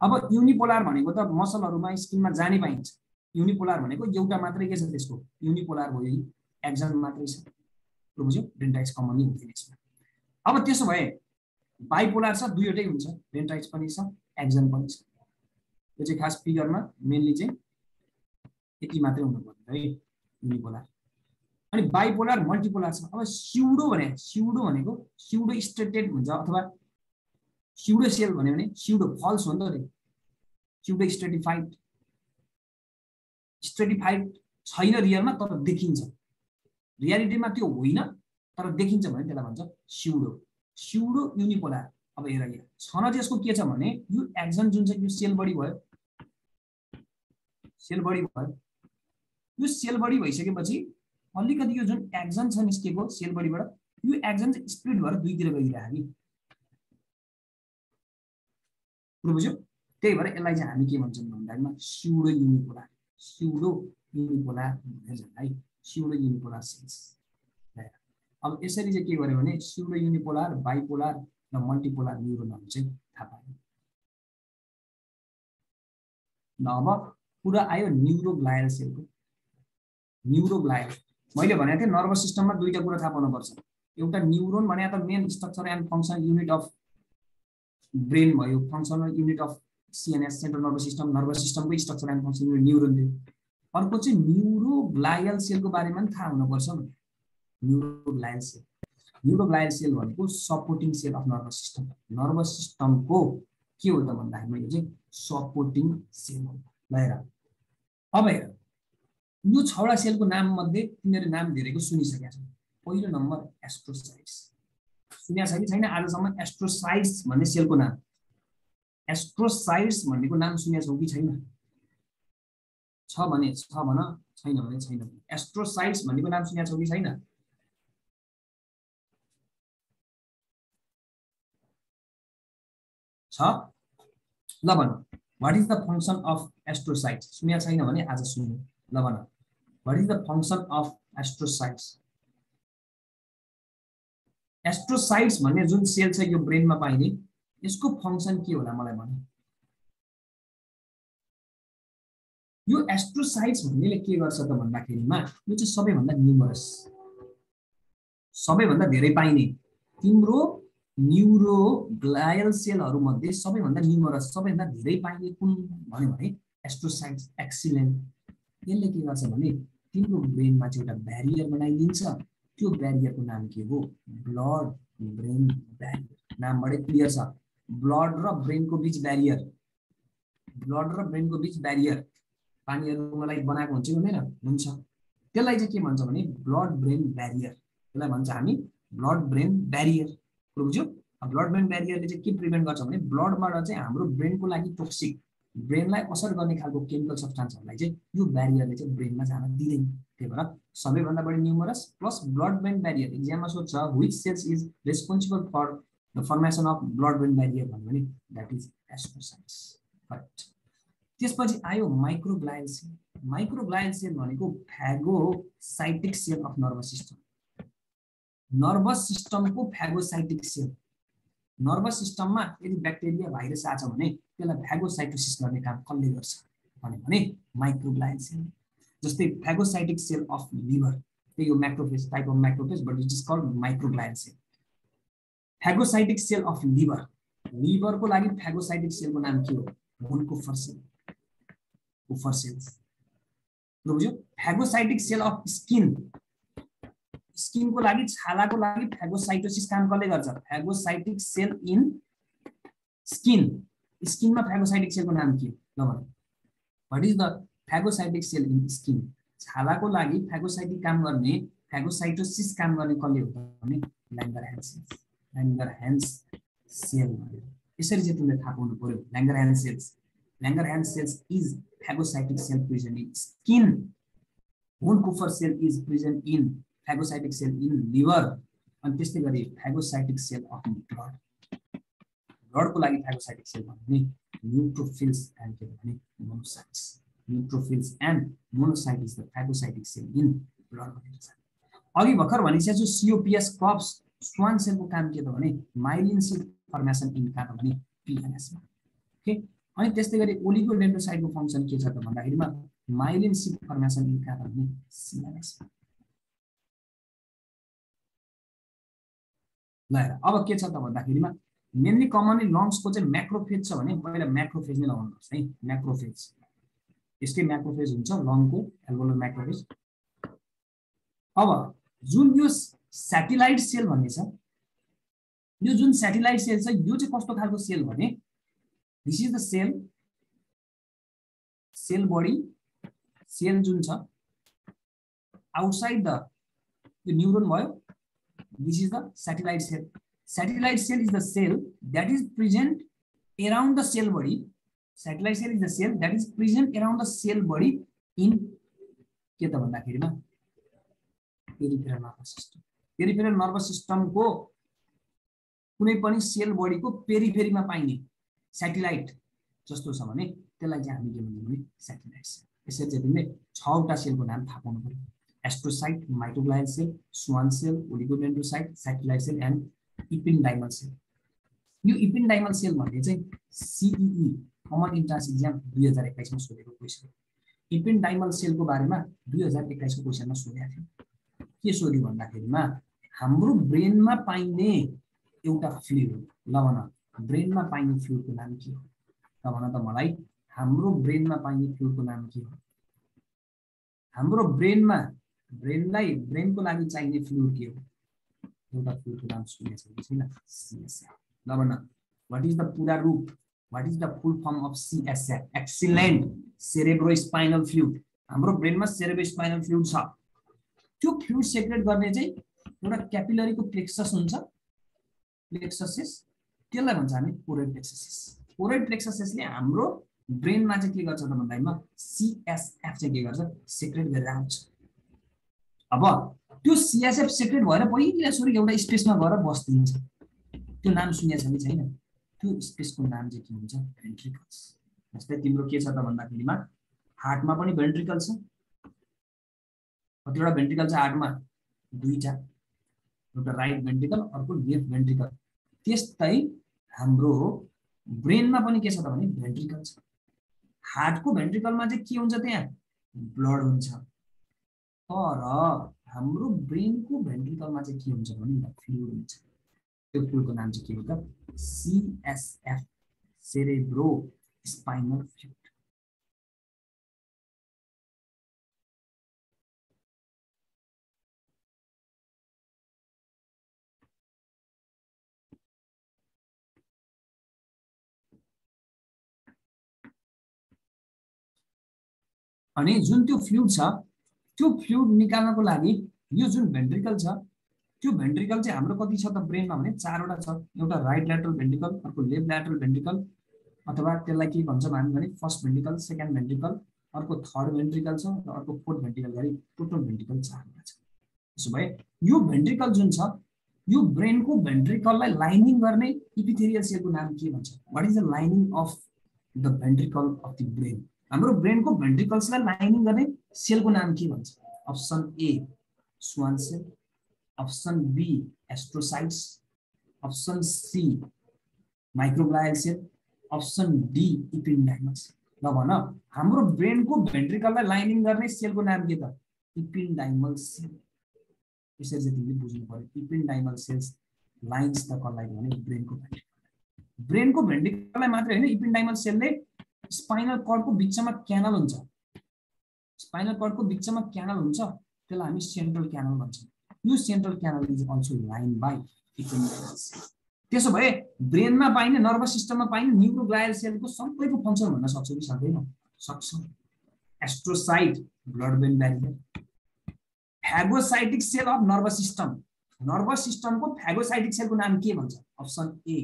अब युनिपोलार भनेको त मसलहरुमा स्किनमा जाने पाइन्छ। युनिपोलार भनेको एउटा मात्रै के छ त्यसको? युनिपोलार भयो यही एक्सन मात्रै छ। बुझ्यो? डेन्ड्राइट्स कमनली हुँदैन यसमा। अब त्यसो भए बाइपोलार छ, दुईवटै हुन्छ, डेन्ड्राइट्स पनि छ, एक्सन पनि छ। यो चाहिँ खास फिगरमा मेनली चाहिँ यति मात्रै हुनुपर्छ है युनिपोलार। अनि बाइपोलार मल्टिपोलार छ। अब स्युडो भनेको स्युडो स्ट्रेटेड हुन्छ अथवा स्युडो सेल भन्यो भने स्युडो फल्स हो नि त। स्युडो स्ट्रेटिफाइड छैन रियलमा तर देखिन्छ, रियालिटीमा त्यो होइन तर देखिन्छ भने त्यसलाई भन्छ स्युडो। स्युडो युनिपोलार। अब हेर यहाँ छन त्यसको के छ भने यो एक्सन जुन छ यो सेल बडी भयो, सेल बडी भयो। यो सेल बडी भइसकेपछि अलिकति यो जुन एक्सन छ निस्केको सेल बडीबाट यो एक्सन चाहिँ स्प्लिट भएर दुईतिर गइरहेको नि। बुझ्यो? त्यही भएर यसलाई चाहिँ हामी के भन्छौँ भन्दामा स्युडो युनिपोलार। स्युडो युनिपोलार भनेर है, स्युडो युनिपोलार सेल्स। अब यसरी चाहिँ के गर्यो भने स्युडो युनिपोलार, बाइपोलार र मल्टिपोलार न्युरोनहरु चाहिँ थाहा पायो। ल अब कुरा आयो न्युरोग्लायल सेलको। न्युरोग्लायल मैले भनेको थिएँ नर्भस सिस्टममा दुईटा कुरा थाहा पाउनुपर्छ। एउटा न्युरोन भने त main structure and function unit of brain भयो, functional unit of CNS central nervous सिस्टमको structure and function unit neuron थियो। अर्को चाहिँ न्युरोग्लायल सेलको बारेमा पनि थाहा हुनुपर्छ। न्युरोग्लायल सेल, न्युरोग्लायल सेल भनेको supporting cell of nervous system. Nervous सिस्टमको के हो त भन्दाखेरि यो चाहिँ सपोर्टिङ सेल हो। ल हेर अब हेर यो 6वटा सेलको नाम मध्ये तिनीहरु नाम धेरैको सुनिसकेका छौ। पहिलो नम्बर एस्ट्रोसाइट्स सुनिया छ कि छैन आजसम्म? एस्ट्रोसाइट्स भन्ने सेलको नाम एस्ट्रोसाइट्स भन्नेको नाम सुनेको छौ कि छैन? छ भने छ भन, छैन भने छैन। एस्ट्रोसाइट्स भन्नेको नाम सुनेको छौ कि छैन? छ? ल भन, what is the function of astrocytes? सुनेको छैन भने आज सुन्नु। ल भन, what is the function of astrocytes? Astrocytes भन्ने जुन सेल छ यो ब्रेनमा पाइने, यसको फंक्शन के होला मलाई भन। यो एस्ट्रोसाइट्स भन्नेले के गर्छ त भन्दाखेरिमा यो चाहिँ सबैभन्दा न्यूमरस, सबैभन्दा धेरै पाइने तिम्रो न्यूरोग्लायल सेलहरु मध्ये सबैभन्दा न्यूमरस, सबैभन्दा धेरै पाइने कुन भन्यो भने एस्ट्रोसाइट्स एक्सिलेन्ट। यसले के गर्छ भने तिम्रो ब्रेनमा चाहिँ एउटा ब्यारियर बनाइदिन्छ। त्यो ब्यारियरको नाम के हो? Blood brain barrier. नामबाटै क्लियर छ, ब्लड र ब्रेनको बीच ब्यारियर, ब्लड र ब्रेनको बीच ब्यारियर। पानीहरुलाई बनाएको हुन्छ कि हुँदैन? हुन्छ। त्यसलाई चाहिँ के भन्छ भने ब्लड ब्रेन ब्यारियर। त्यसलाई भन्छ हामी ब्लड ब्रेन ब्यारियर। बुझ्यौ? ब्लड ब्रेन ब्यारियरले चाहिँ के प्रिभेन्ट गर्छ भने ब्लडबाट चाहिँ हाम्रो ब्रेनको लागि टोक्सिक, ब्रेनलाई असर गर्ने खालको केमिकल सब्स्टान्सहरुलाई चाहिँ यो ब्यारियरले चाहिँ ब्रेनमा जान दिँदैन। त्यही भएर सबैभन्दा बढी numerous plus blood brain barrier. एक्जाममा सोध्छ which cells is responsible for the formation of blood brain barrier भन्यो भने दैट इज एस्ट्रोसाइट्स। करेक्ट। त्यसपछि आयो माइक्रोग्लायल सेल। माइक्रोग्लायल सेल भनेको phagocytic cell of nervous system. Nervous सिस्टमको फेगोसाइटिक सेल। नर्भस सिस्टममा यदि ब्याक्टेरिया भाइरस आछ भने त्यसलाई फेगोसाइटोसिस गर्ने काम कसले गर्छ भने माइक्रोग्लायल सेल। जस्तै फेगोसाइटिक सेल अफ लिभर, त्यही हो macrophage, type of macrophage, but it is called microglial cell. Phagocytic cell of liver, लिभरको लागि फेगोसाइटिक सेलको नाम के हो? Von Kupffer cell, Kupffer cells. बुझ्यौ? फेगोसाइटिक सेल अफ स्किन, स्किनको लागि, छालाको लागि फेगोसाइटोसिस काम कसले गर्छ? Phagocytic cell in skin. स्किनमा फेगोसाइटिक सेलको नाम के हो? ल भन, what is the phagocytic cell in skin? छालाको लागि फेगोसाइटिक काम गर्ने, फेगोसाइटोसिस काम गर्ने कसले हो भने ल्याङ्गरह्यान्स सेल्स। ल्याङ्गरह्यान्स सेल भन्यो। यसरी चाहिँ तिमीले थाहा पाउनु पर्यो। Langerhans cells, Langerhans cells is phagocytic cell present in skin. Von Kupffer cell is present in phagocytic cell in liver. अनि त्यस्तै गरी फेगोसाइटिक सेल अफ ब्लड, ब्लडको लागि फेगोसाइटिक सेल भन्ने न्यूट्रोफिल्स एन्ड के भने monocytes. Neutrophils and monocyte is the phagocytic cell in blood भनेको छ। अघि भर्खर भनिसकेको सिओपिएस क्रप्स स्वान सेलको काम के त भने माइलिन सिट फर्मेसन इन का त भने पीएनएस मा। ओके, अनि त्यस्तै गरी ओलिगोडेन्ड्रोसाइटको फंक्सन के छ त भन्दाखेरिमा माइलिन सिट फर्मेसन इन का त भने सीएनएस मा। ल अब के छ त भन्दाखेरिमा मेनली कमनली लङ्सको चाहिँ म्याक्रोफेज छ भने पहिला म्याक्रोफेज नै लगाउनु पर्छ है। म्याक्रोफेज, यसकै म्याक्रोफेज हुन्छ लङको, एल्भोलर म्याक्रोफेज। अब जुन यो स्याटेलाइट सेल भन्ने छ, यो जुन स्याटेलाइट सेल छ यो चाहिँ कस्तो खालको सेल भने this is the cell, cell body, cell जुन छ आउटसाइड द यो न्यूरोन भयो, this is the satellite cell. Satellite cell is the cell that is present around the cell body. Satellite cell is the cell that is present around the cell body in के त भन्दाखेरिमा peripheral nervous system. Peripheral nervous system को कुनै पनि सेल बडी को पेरिफेरीमा पाइने सैटेलाइट जस्तो छ भने त्यसलाई चाहिँ हामी के भन्छौँ भने सैटेलाइट सेल। यसरी चाहिँ तिमीले 6 वटा सेलको नाम थाहा पाउनु पर्यो। Astrocyte, microglial cell, Schwann cell, oligodendrocyte, satellite cell and ependymal cell. यो इपिन्डाइमल सेल भन्ने चाहिँ सीईई कमन इन्ट्रान्स एक्जाम 2021 मा सोधेको क्वेशन। इपिन्डाइमल सेलको बारेमा 2021 को क्वेशनमा सोधेको थियो। के सोध्यो भन्दाखेरिमा हाम्रो ब्रेनमा पाइने एउटा फ्लुइड, ल भन ब्रेनमा पाइने फ्लुइडको नाम के हो? ल भन त मलाई, हाम्रो ब्रेनमा पाइने फ्लुइडको नाम के हो? हाम्रो ब्रेनमा, ब्रेनलाई ब्रेनको लागि चाहिने फ्लुइड के हो? एउटा फ्लुइडको नाम सुनेको छैन, सीएसएफ। ल भन, व्हाट इज द पूरा रूप, what is the full form of CSF? Excellent cerebrospinal fluid. हाम्रो ब्रेनमा सेरेब्रोस्पाइनल फ्लुइड छ। त्यो फ्लुइड सेक्रेट गर्ने चाहिँ एउटा क्यापिलरीको प्लेक्सस हुन्छ, प्लेक्ससिस, त्यसलाई भन्छ हामी कोरोइड प्लेक्ससिस। कोरेड प्लेक्ससले हाम्रो ब्रेनमा चाहिँ के गर्छ त भन्दामा CSF चाहिँ के गर्छ सेक्रेट गरेर आउँछ। अब त्यो CSF सेक्रेट भएर पहिला सुरु एउटा स्पेसमा गएर बस्दिन्छ। त्यो नाम सुनेको छ कि छैन? त्यो स्पेसको नाम चाहिँ के हुन्छ? भेन्ट्रिकल्स। जस्तै तिम्रो के छ त भन्दाखेरिमा हार्टमा पनि भेन्ट्रिकल छ। कतिवटा भेन्ट्रिकल छ हार्टमा? दुईटा, एउटा राइट भेन्ट्रिकल अर्को लेफ्ट भेन्ट्रिकल। त्यस्तै हाम्रो ब्रेनमा पनि के छ त भने भेन्ट्रिकल छ। हार्टको भेन्ट्रिकलमा चाहिँ के हुन्छ? त्यहाँ ब्लड हुन्छ। तर हाम्रो ब्रेनको भेन्ट्रिकलमा चाहिँ के हुन्छ भने फ्लुइड हुन्छ। त्यो फ्लुइडको नाम चाहिँ के हो त? CSF cerebro spinal fluid. अनि जुन त्यो फ्लुइड छ त्यो फ्लुइड निकाल्नको लागि यो जुन भेन्ट्रिकल छ त्यो भेन्ट्रिकल चाहिँ हाम्रो कति छ त ब्रेनमा भने चारवटा छ। एउटा राइट ल्याटरल भेन्ट्रिकल, अर्को लेफ्ट ल्याटरल भेन्ट्रिकल, अथवा त्यसलाई के भन्छौँ हामी भने फर्स्ट भेन्ट्रिकल, सेकेन्ड भेन्ट्रिकल, अर्को थर्ड भेन्ट्रिकल छ र अर्को फोर्थ भेन्ट्रिकल गरी टोटल भेन्ट्रिकल चारवटा छ। त्यसो भए यो भेन्ट्रिकल जुन छ यो ब्रेनको भेन्ट्रिकललाई लाइनिङ गर्ने इपिथेलियल सेलको नाम के भन्छ? What is the lining of the ventricle of the brain? हाम्रो ब्रेनको भेन्ट्रिकल्सलाई लाइनिङ गर्ने सेलको नाम के भन्छ? Option A Schwann cell, option B astrocytes, option C microglial cell, option D ependymas. ल भन हाम्रो ब्रेनको भेन्ट्रिकललाई लाइनिङ गर्ने सेलको नाम के त? इपिन्डाइमल सेल। यसरी चाहिँ तिमीले बुझ्नु पर्यो। इपिन्डाइमल सेल्स लाइन्स द कसलाई भने ब्रेनको भेन्ट्रिकल। ब्रेनको भेन्ट्रिकललाई मात्रै हैन, इपिन्डाइमल सेलले स्पाइनल कर्डको बिचमा क्यानल हुन्छ। स्पाइनल कर्डको बिचमा क्यानल हुन्छ, त्यसलाई हामी सेन्ट्रल क्यानल भन्छौँ। यो central canal is also line by ependymal cell. त्यसो भए ब्रेनमा पाइने, नर्भस सिस्टममा पाइने न्युरोग्लायल सेलको सबैको फङ्सन भन्न सक्छौ कि सक्दैन? सक्छौ। Astrocyte blood brain barrier, phagocytic cell of nervous system, nervous सिस्टमको फैगोसाइटिक सेलको नाम के भन्छ? Option A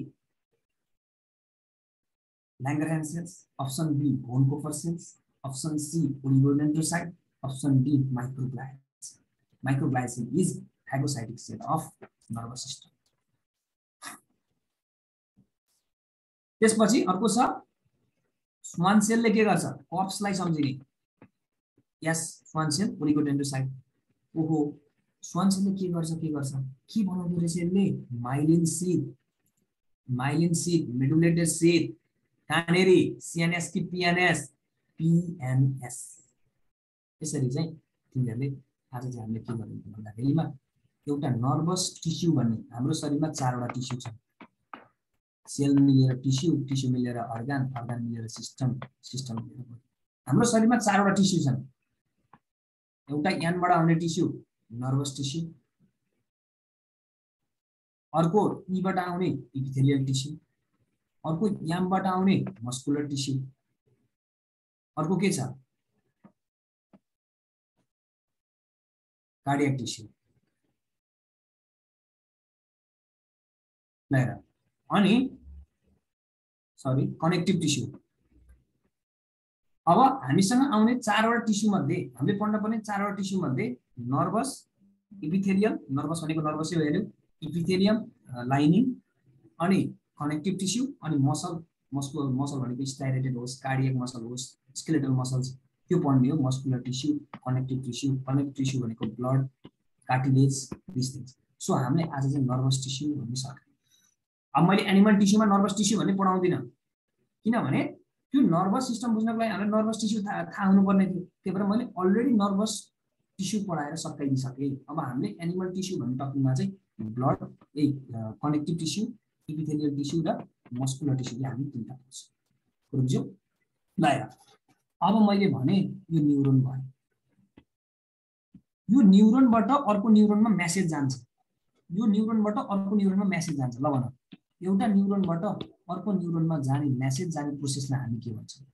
Langerhans cells, option B von Kupffer cells, option C oligodendrocyte, option D microglial. Microglial cell is phagocytic cell of nervous system. त्यसपछि अर्को छ स्वान सेलले के गर्छ? कर्प्सलाई सम्झिने। यस स्वान सेल ओलिगोडेन्ड्रोसाइट। ओहो स्वान सेलले के गर्छ? के बनाउँदो रहेछ यसले? Myelin sheath, myelin sheath, medullated sheath, कहाँनेरि CNS कि PNS? PNS। यसरी चाहिँ तिमीहरूले आज चाहिँ हामीले के गर्नु भन्दाखेरिमा एउटा नर्भस टिस्यु भन्ने हाम्रो शरीरमा चारवटा टिस्यु छ। सेल मिलेर टिस्यु, टिस्यु मिलेर अर्गान, अर्गान मिलेर सिस्टम, सिस्टम मिलेर बडी। हाम्रो शरीरमा चारवटा टिस्यु छन्। एउटा यानबाट आउने टिस्यु नर्भस टिस्यु, अर्को ईबाट आउने इपिथेलियल टिस्यु, अर्को यामबाट आउने मस्कुलर टिस्यु, अर्को के छ? Cardiac tissue. अनि सरी कनेक्टिभ टिस्यु। अब हामीसँग आउने चारवटा टिस्यु मध्ये, हामीले पढ्नुपर्ने चारवटा टिस्यु मध्ये नर्भस, इपिथेलियल, नर्भस भनेको नर्भसै भयो, इपिथेलियम लाइनिङ, अनि कनेक्टिभ टिस्यु, अनि मसल, मस्कुलर मसल भनेको स्टाइरेटेड होस्, कार्डियक मसल होस्, स्केलेटल मसल्स, त्यो पढ्ने हो। Muscular tissue, connective tissue, connective tissue भनेको blood, cartilage, this things. So हामीले आज चाहिँ नर्भस टिस्यु भन्ने सक्यौँ। अब मैले एनिमल टिस्युमा नर्भस टिस्यु भन्ने पढाउँदिनँ, किनभने त्यो नर्भस सिस्टम बुझ्नको लागि हामीलाई नर्भस टिस्यु थाहा हुनुपर्ने थियो। त्यही भएर मैले अलरेडी नर्भस टिस्यु पढाएर सकाइदिसकेँ। अब हामीले एनिमल टिस्यु भन्ने टपिकमा चाहिँ blood, connective tissue, epithelial tissue र मस्कुलर टिस्युले हामी तिनवटा पढ्छौँ। बुझ्यौ? ल अब मैले भने यो न्युरोन भयो, यो न्युरोनबाट अर्को न्युरोनमा मेसेज जान्छ, यो न्युरोनबाट अर्को न्युरोनमा मेसेज जान्छ। ल भन एउटा न्युरोनबाट अर्को न्युरोनमा जाने मेसेज जाने प्रोसेसलाई हामी के भन्छौँ?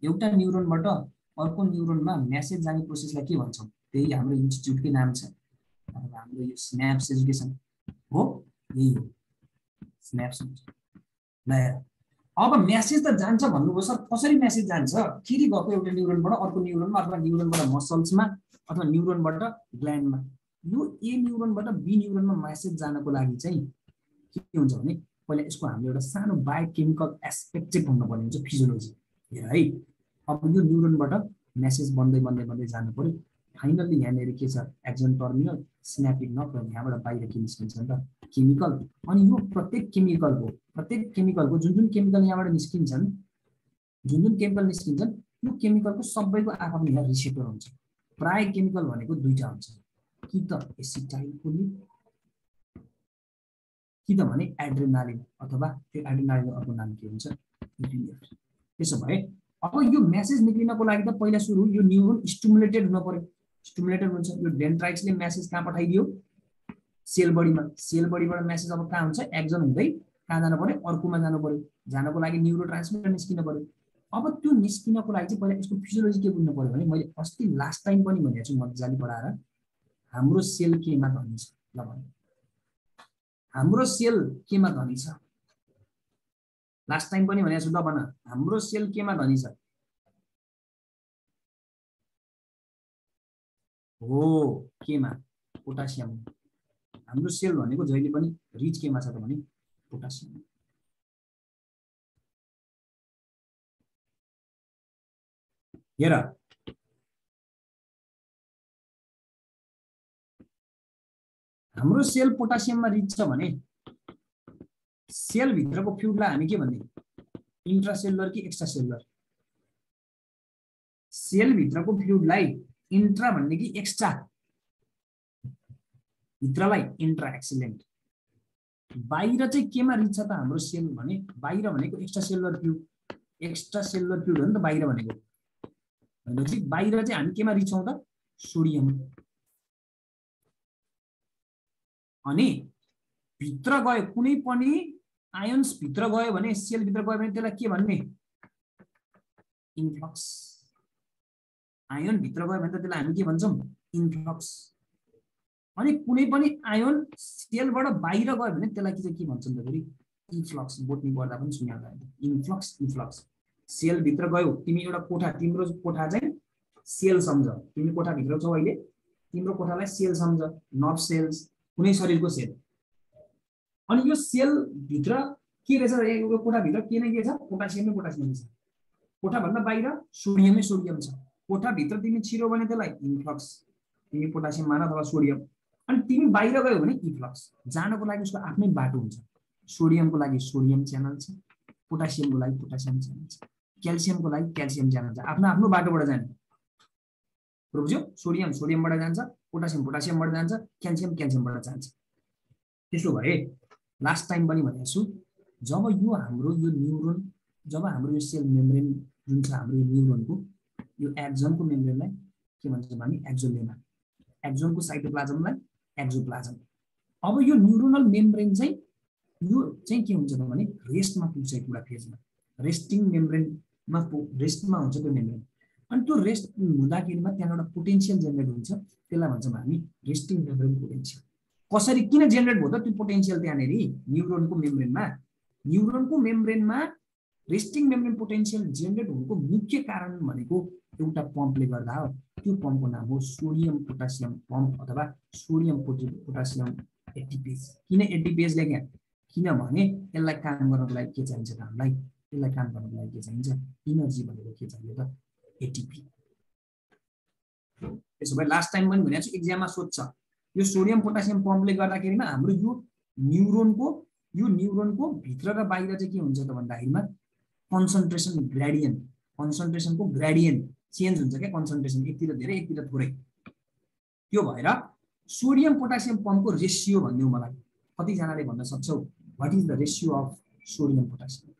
एउटा न्युरोनबाट अर्को न्युरोनमा मेसेज जाने प्रोसेसलाई के भन्छौँ? त्यही हाम्रो इन्स्टिट्युटकै नाम छ, अथवा हाम्रो यो स्न्याप्स एजुकेसन हो, यही हो स्न्याप्स। ल अब मेसेज त जान्छ भन्नुभयो सर, कसरी मेसेज जान्छ? फेरि गएको एउटा न्युरोनबाट अर्को न्युरोनमा अथवा न्युरोनबाट मसल्समा अथवा न्युरोनबाट ग्ल्यान्डमा। यो ए न्युरोनबाट बी न्युरोनमा मेसेज जानको लागि चाहिँ के हुन्छ भने पहिला यसको हामीले एउटा सानो बायोकेमिकल एस्पेक्ट चाहिँ भन्नुपर्ने हुन्छ, फिजियोलोजी। हेर है, अब यो न्युरोनबाट मेसेज बन्दै बन्दै बन्दै जानु पर्यो। फाइनल्ली यहाँनिर के छ? एक्सन टर्मिनल, सिनाप्टिक नर्भ, र यहाँबाट बाहिर के निस्किन्छ नि त? केमिकल। अनि यो प्रत्येक केमिकलको जुन जुन केमिकल यहाँबाट निस्किन्छन्, यो केमिकलको सबैको आफ्नो यहाँ रिसेप्टर हुन्छ। प्राय केमिकल भनेको दुईटा हुन्छ, कि त एसिटाइलकोलिन कि त भने एड्रेनालिन, अथवा त्यो एड्रेनालिनको अर्को नाम के हुन्छ? इपिएफ। त्यसो भए अब यो मेसेज निक्लिनको लागि त पहिला सुरु यो न्युरोन स्टिमुलेटेड हुन पर्यो। स्टिमुलेटेड हुन्छ, यो डेन्ड्राइट्सले मेसेज कहाँ पठाइदियो? सेल बडीमा। सेल बडीबाट मेसेज अब कहाँ हुन्छ? एक्सन हुँदै कहाँ जानु पर्यो? अर्कोमा जानु पर्यो। जानको लागि न्युरोट्रान्समिटर निस्किन पर्यो। अब त्यो निस्किनको लागि चाहिँ पहिला यसको फिजियोलोजी के बुझ्नु पर्यो भने, मैले अस्ति लास्ट टाइम पनि भनेको छु मजाले पढाएर, हाम्रो सेल केमा धनी छ? ल भन्नु, हाम्रो सेल केमा धनी छ? लास्ट टाइम पनि भनेको छु, ल भन, हाम्रो सेल केमा धनी छ? हो, केमा? पोटासियम। हाम्रो सेल भनेको जहिले पनि रिच केमा छ त भने पोटासियम। हेर, हाम्रो सेल पोटासियममा रिच छ भने सेल भित्रको फ्लुइडलाई हामी के भन्ने? इन्ट्रासेलुलर कि एक्स्ट्रासेलुलर? सेल भित्रको फ्लुइडलाई इन्ट्रा भन्ने कि एक्स्ट्रा? भित्रलाई इन्ट्रा। एक्सिलेन्ट। बाहिर चाहिँ केमा रिच छ त हाम्रो सेल भने? बाहिर भनेको एक्स्ट्रासेलुलर फ्लुइड। एक्स्ट्रासेलुलर फ्लुइड हो नि त बाहिर भनेको। भनेपछि बाहिर चाहिँ हामी केमा रिच छौँ त? सोडियम। अनि भित्र गयो कुनै पनि आयन्स भित्र गयो भने, सेल भित्र गयो भने त्यसलाई के भन्ने? इन्फ्लक्स। आयन भित्र गयो भने त त्यसलाई हामी के भन्छौँ? इन्फ्लक्स। अनि कुनै पनि आयन सेलबाट बाहिर गयो भने त्यसलाई चाहिँ के भन्छौँ त फेरि? इफ्लक्स। बोटनी पढ्दा पनि सुनेको छ, इन्फ्लक्स इफ्लक्स। सेल भित्र गयो, तिमी एउटा कोठा, तिम्रो कोठा चाहिँ सेल सम्झ। तिमी कोठा भित्र छौ अहिले, तिम्रो कोठालाई सेल सम्झ, नर्भ सेल्स, कुनै शरीरको सेल। अनि यो सेल भित्र के रहेछ? यो कोठा भित्र के नै के छ? पोटासियमै पोटासियम छ। कोठा भन्दा बाहिर सोडियमै सोडियम छ। कोठा भित्र तिमी छिर्यो भने त्यसलाई इन्फ्लक्स, तिमी पोटासियम मान अथवा सोडियम। अनि तिमी बाहिर गयो भने इफ्लक्स। जानको लागि उसको आफ्नै बाटो हुन्छ। सोडियमको लागि सोडियम च्यानल छ, पोटासियमको लागि पोटासियम च्यानल छ, क्याल्सियमको लागि क्याल्सियम च्यानल छ। आफ्नो आफ्नो बाटोबाट जाने। बुझ्यो? सोडियम सोडियमबाट जान्छ, पोटासियम पोटासियमबाट जान्छ, क्याल्सियम क्याल्सियमबाट जान्छ। त्यसो भए लास्ट टाइम पनि भनेको छु, जब यो हाम्रो यो न्युरोन, जब हाम्रो यो सेल मेम्ब्रेन जुन छ हाम्रो यो न्युरोनको, यो एक्जनको मेम्ब्रेनलाई के भन्छौँ हामी? एक्जोलेमा। एक्जोनको साइटोप्लाजमलाई एक्जोप्लाजम। अब यो न्युरोनल मेम्ब्रेन चाहिँ यो चाहिँ के हुन्छ त भने रेस्टमा पुग्छ एउटा फेजमा। रेस्टिङ मेम्ब्रेनमा रेस्टमा हुन्छ त्यो मेम्ब्रेन। अनि त्यो रेस्ट हुँदाखेरिमा त्यहाँ एउटा पोटेन्सियल जेनेरेट हुन्छ, त्यसलाई भन्छौँ हामी रेस्टिङ मेम्ब्रेन पोटेन्सियल। कसरी किन जेनेरेट भयो त त्यो पोटेन्सियल? त्यहाँनिर न्युरोनको मेम्ब्रेनमा रेस्टिङ मेम्ब्रेन पोटेन्सियल जेनेरेट हुनुको मुख्य कारण भनेको एउटा पम्पले गर्दा हो। त्यो पम्पको नाम हो सोडियम पोटासियम पम्प अथवा सोडियम पोटासियम एटिपेज। किन एटिपेजले? क्या? किनभने यसलाई काम गर्नको लागि के चाहिन्छ त हामीलाई? यसलाई काम गर्नको लागि के चाहिन्छ? इनर्जी भनेको के चाहियो त? एटिपी। त्यसो भए लास्ट टाइम पनि भनेको छु, एक्जाममा सोध्छ, यो सोडियम पोटासियम पम्पले गर्दाखेरिमा हाम्रो यो न्युरोनको भित्र र बाहिर चाहिँ के हुन्छ त भन्दाखेरिमा कन्सन्ट्रेसनको ग्रेडियन्ट चेन्ज हुन्छ क्या। कन्सन्ट्रेसन एकतिर धेरै एकतिर थोरै। त्यो भएर सोडियम पोटासियम पम्पको रेसियो भनिदिउँ मलाई, कतिजनाले भन्न सक्छौ? What is the ratio of sodium potassium?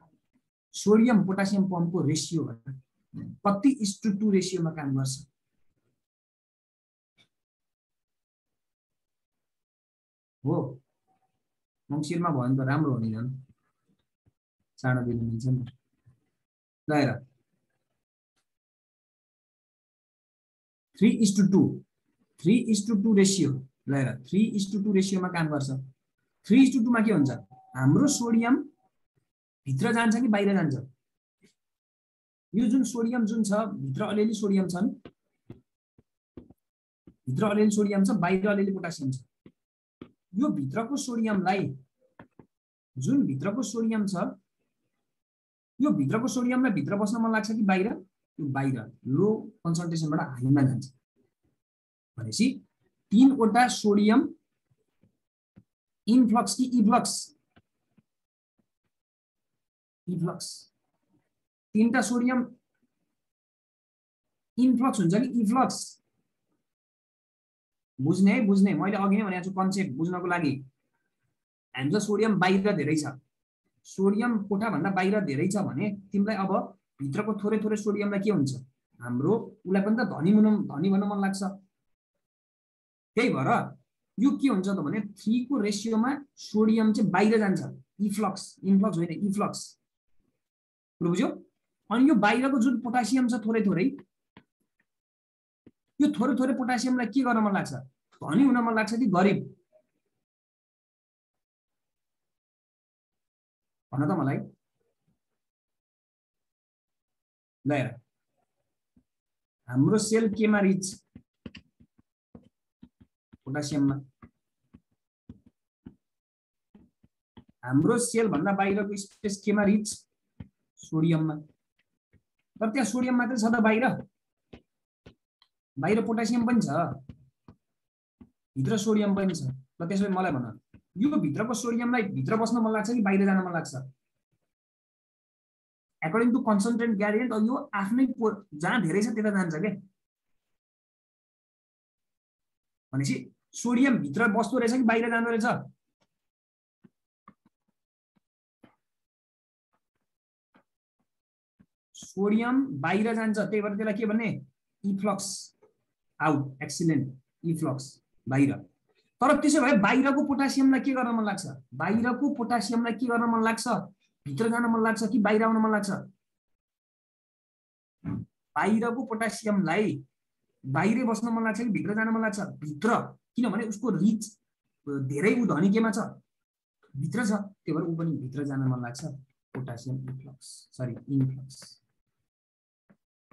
Sodium potassium पम्पको रेसियो कति 1:2 रेसियोमा काम गर्छ? हो, मङ्सिरमा भयो भने त राम्रो हो नि, झन् चाँडो दिनु मिल्छ नि। ल हेर, 3:2 रेसियो। ल हेर, 3:2 रेसियोमा काम गर्छ। 3:2 मा के हुन्छ? हाम्रो सोडियम भित्र जान्छ कि बाहिर जान्छ? यो जुन सोडियम जुन छ भित्र अलिअलि सोडियम छन्, भित्र अलिअलि सोडियम छ, बाहिर अलिअलि पोटासियम छ। यो भित्रको सोडियमलाई, जुन भित्रको सोडियम छ, यो भित्रको सोडियमलाई भित्र बस्न मन लाग्छ कि बाहिर? यो बाहिर लो कन्सन्ट्रेसनबाट हाईमा जान्छ। भनेपछि 3 वटा सोडियम इन्फ्लक्स कि इफ्लक्स? इफ्लक्स। 3टा सोडियम इन्फ्लक्स हुन्छ कि इफ्लक्स? बुझ्ने है, बुझ्ने। मैले अघि नै भनेको छु कन्सेप्ट बुझ्नको लागि। हामीसँग सोडियम बाहिर धेरै छ, सोडियम कोठाभन्दा बाहिर धेरै छ भने तिमीलाई अब भित्रको थोरै थोरै सोडियमलाई के हुन्छ? हाम्रो उसलाई पनि त धनी भन्न मन लाग्छ। त्यही भएर यो के हुन्छ त भने 3 को रेसियोमा सोडियम चाहिँ बाहिर जान्छ, इफ्लक्स, इन्फ्लक्स होइन, इफ्लक्स। बुझ्यो? अनि यो बाहिरको जुन पोटासियम छ थोरै थोरै, यो थोरै थोरै पोटासियमलाई के गर्न मन लाग्छ? धनी हुन मन लाग्छ कि गरिब? भन त मलाई। ल हेर, हाम्रो सेल केमा रिच? पोटासियममा। हाम्रो सेल भन्दा बाहिरको स्पेस केमा रिच? सोडियममा। तर त्यहाँ सोडियम मात्रै छ त बाहिर? बाहिर पोटासियम पनि छ, भित्र सोडियम पनि छ। ल त्यसैले मलाई भन, यो भित्रको सोडियमलाई भित्र बस्न मन लाग्छ कि बाहिर जान मन लाग्छ? अकर्डिङ टु कन्सन्ट्रेट ग्रेडियन्ट यो आफ्नै जहाँ धेरै छ त्यता जान्छ के। भनेपछि सोडियम भित्र बस्दो रहेछ कि बाहिर जाँदो रहेछ? सोडियम बाहिर जान्छ, त्यही भएर त्यसलाई के भन्ने? इफ्लक्स। आउट, एक्सिलेन्ट, इफ्लक्स, बाहिर। तर त्यसो भए बाहिरको पोटासियमलाई के गर्न मन लाग्छ? बाहिरको पोटासियमलाई के गर्न मन लाग्छ? भित्र जान मन लाग्छ कि बाहिर आउन मन लाग्छ? बाहिरको पोटासियमलाई बाहिरै बस्न मन लाग्छ कि भित्र जान मन लाग्छ? भित्र, किनभने उसको रिच धेरै उ धनी केमा छ? भित्र छ, त्यही भएर उ पनि भित्र जान मन लाग्छ। Potassium efflux, sorry influx.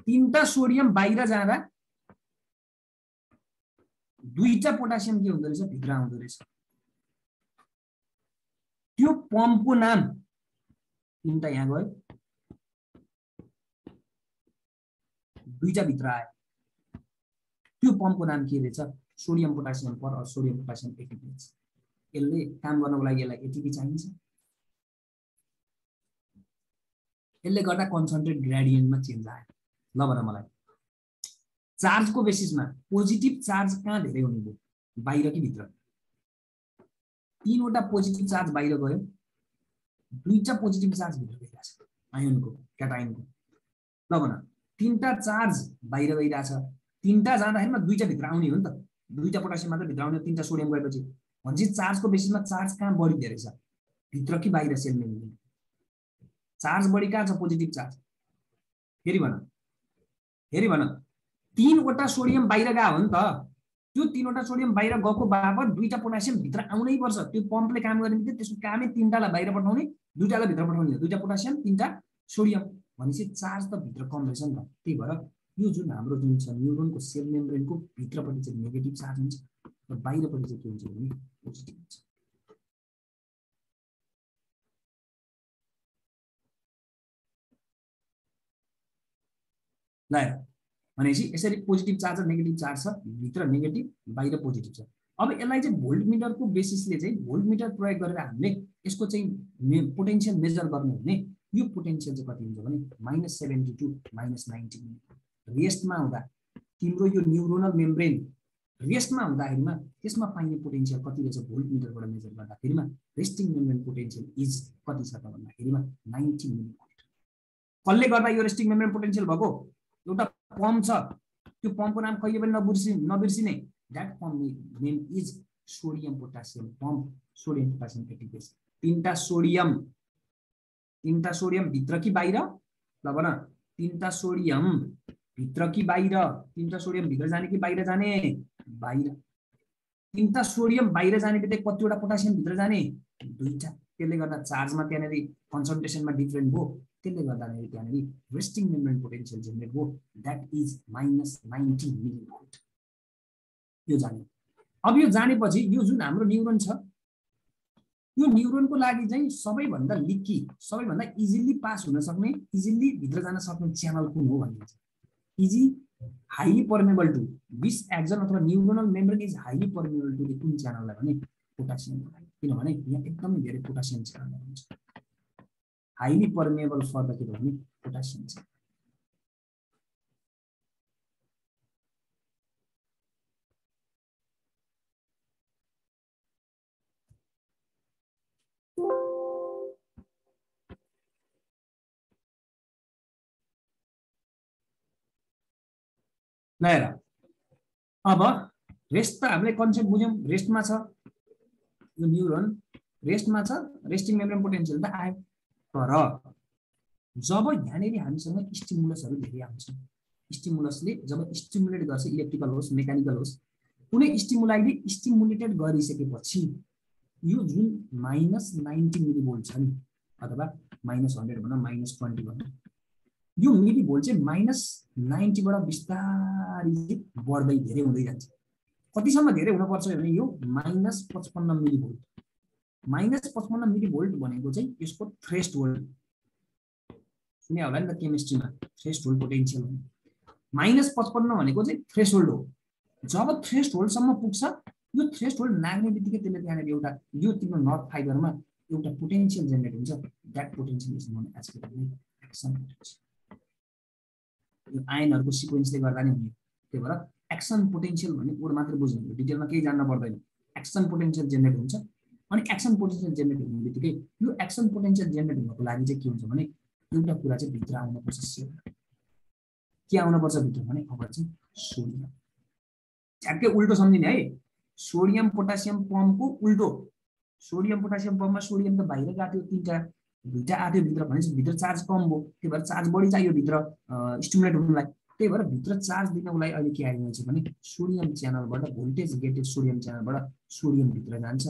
3टा सोडियम बाहिर जाँदा 2टा पोटासियम के हुँदो रहेछ? भित्र आउँदो रहेछ। त्यो पम्पको नाम, 3टा यहाँ गयो, 2टा भित्र आयो। त्यो पम्पको नाम के रहेछ? सोडियम पोटासियम पर अर सोडियम पोटासियम एटिपी। यसले काम गर्नको लागि यसलाई एटिपी चाहिन्छ। यसले गर्दा कन्सन्ट्रेट ग्रेडियन्टमा चेन्ज आयो। ल भन मलाई, चार्जको बेसिसमा पोजिटिभ चार्ज कहाँ धेरै हुने भयो? बाहिर कि भित्र? 3 वटा पोजिटिभ चार्ज बाहिर गयो, 2टा पोजिटिभ चार्ज भित्र गइरहेछ, आयनको, क्याटायनको। ल भन, 3टा चार्ज बाहिर गइरहेछ, 3टा जाँदाखेरिमा 2टा भित्र आउने हो नि त। 2टा पोटासियम मात्र भित्र आउने, 3टा सोडियम गएपछि। भनेपछि चार्जको बेसिसमा चार्ज कहाँ बढी धेरै छ? भित्र कि बाहिर? सेल मेम्ब्रेन चार्ज बढी कहाँ छ? Positive charge. फेरि भन, फेरि भन, 3 वटा सोडियम बाहिर गयो हो नि त। त्यो 3 वटा सोडियम बाहिर गएको बापत 2टा पोटासियम भित्र आउनै पर्छ। त्यो पम्पले काम गर्ने बित्तिकै त्यसको कामै 3टालाई बाहिर पठाउने, 2टालाई भित्र पठाउने। 2टा पोटासियम, 3टा सोडियम। भनेपछि चार्ज त भित्र कम रहेछ नि त। त्यही भएर यो जुन हाम्रो जुन छ न्युरोनको सेल मेम्ब्रेनको भित्रपट्टि चाहिँ नेगेटिभ चार्ज हुन्छ र बाहिरपट्टि चाहिँ के हुन्छ भने पोजिटिभ हुन्छ। ल भनेपछि यसरी पोजिटिभ चार्ज र नेगेटिभ चार्ज छ, भित्र नेगेटिभ, बाहिर पोजिटिभ छ। अब यसलाई चाहिँ भोल्टमिटरको बेसिसले चाहिँ भोल्टमिटर प्रयोग गरेर हामीले यसको चाहिँ पोटेन्सियल मेजर गर्ने भने यो पोटेन्सियल चाहिँ कति हुन्छ भने -72 -90 रेस्टमा हुँदा तिम्रो यो न्युरोनल मेम्ब्रेन रेस्टमा हुँदाखेरिमा त्यसमा पाइने पोटेन्सियल कति रहेछ भोल्टमिटरबाट मेजर गर्दाखेरिमा रेस्टिङ मेम्ब्रेन पोटेन्सियल इज कति छ त भन्दाखेरिमा 90 मिलिभोल्ट। कसले गर्दा यो रेस्टिङ मेम्ब्रेन पोटेन्सियल भएको? एउटा पम्प छ, त्यो पम्पको नाम कहिले पनि नबिर्सिने। That pump name is sodium potassium pump, sodium potassium ATPase. 3टा सोडियम भित्र कि बाहिर? ल भन, 3टा सोडियम भित्र कि बाहिर? 3टा सोडियम भित्र जाने कि बाहिर जाने? बाहिर। तीनटा सोडियम बाहिर जाने बित्तिकै कतिवटा पोटासियम भित्र जाने दुईटा त्यसले गर्दा चार्जमा त्यहाँनेरि कन्सन्ट्रेसनमा डिफरेन्ट भयो त्यसले गर्दा त्यहाँनेरि रेस्टिङ मेम्ब्रेन पोटेन्शियल जेनेरेट भयो दैट इज -90 मिलिभोल्ट यो जान्यो अब यो जानेपछि यो जुन हाम्रो न्युरोन छ यो न्युरोनको लागि चाहिँ सबैभन्दा लिकी सबैभन्दा इजिली पास हुन सक्ने इजिली भित्र जान सक्ने च्यानल कुन हो भन्ने छ easy highly permeable to this axon अथवा neuronal membrane is highly permeable to कुन च्यानललाई भने पोटासियम किनभने यहाँ एकदमै धेरै पोटासियम च्यानल हुन्छ हाइली पर्मेबल फर द के भने पोटासियम च्यानल ल अब रेस्ट त हामीले कन्सेप्ट बुझ्यौं रेस्टमा छ यो न्युरोन रेस्टमा छ रेस्टिङ मेम्ब्रेन पोटेन्शियल त आयो तर जब यहाँनेरि हामीसँग स्टिमुलसहरु धेरै आउँछ स्टिमुलसले जब स्टिमुलेट गर्छ इलेक्ट्रिकल होस् मेकानिकल होस् कुनै स्टिमुलाइले स्टिमुलेटेड गरिसकेपछि यो जुन -90 मिलिभोल्ट छ नि अथवा -100 भनौं -20 भनौं यो मिलिभोल्ट चाहिँ -90 बाट बिस्तारै बढ्दै धेरै हुँदै जान्छ कतिसम्म धेरै हुन पर्छ भने यो -55 मिलिभोल्ट -55 मिलिभोल्ट भनेको चाहिँ यसको थ्रेशोल्ड सुने होला नि त केमिस्ट्रीमा थ्रेशोल्ड पोटेन्शियल -55 भनेको चाहिँ थ्रेशोल्ड हो जब थ्रेशोल्ड सम्म पुग्छ यो थ्रेशोल्ड नाग्ने बित्तिकै त्यसले त्यहाँनेर एउटा यो तिम्रो नर्भ फाइबरमा एउटा पोटेन्शियल जेनेरेट हुन्छ that potential is known as action potential यो आयनहरुको सिक्वेन्सले गर्दा नै हुने त्यही भएर एक्सन पोटेन्शियल भन्ने वर्ड मात्र बुझ्नु डिटेलमा केही जान्न पर्दैन एक्सन पोटेन्शियल जेनेरेट हुन्छ अनि एक्सन पोटेन्शियल जेनेरेट हुने बित्तिकै यो एक्सन पोटेन्शियल जेनेरेट हुनको लागि चाहिँ के हुन्छ भने एउटा कुरा चाहिँ भित्र आउन पर्छ के आउन पर्छ भित्र भने अब चाहिँ सोडियम ठ्याक्कै उल्टो सम्झिने है सोडियम पोटासियम पम्पको उल्टो सोडियम पोटासियम पम्पमा सोडियम त बाहिर गयो तीनटा दुईटा आथ्यो भित्र भनेपछि भित्र चार्ज कम भयो त्यही भएर चार्ज बढी चाहियो भित्र स्टिमुलेट हुनलाई त्यही भएर भित्र चार्ज दिनलाई अहिले के आइरहेछ भने सोडियम च्यानलबाट भोल्टेज गेटेड सोडियम च्यानलबाट सोडियम भित्र जान्छ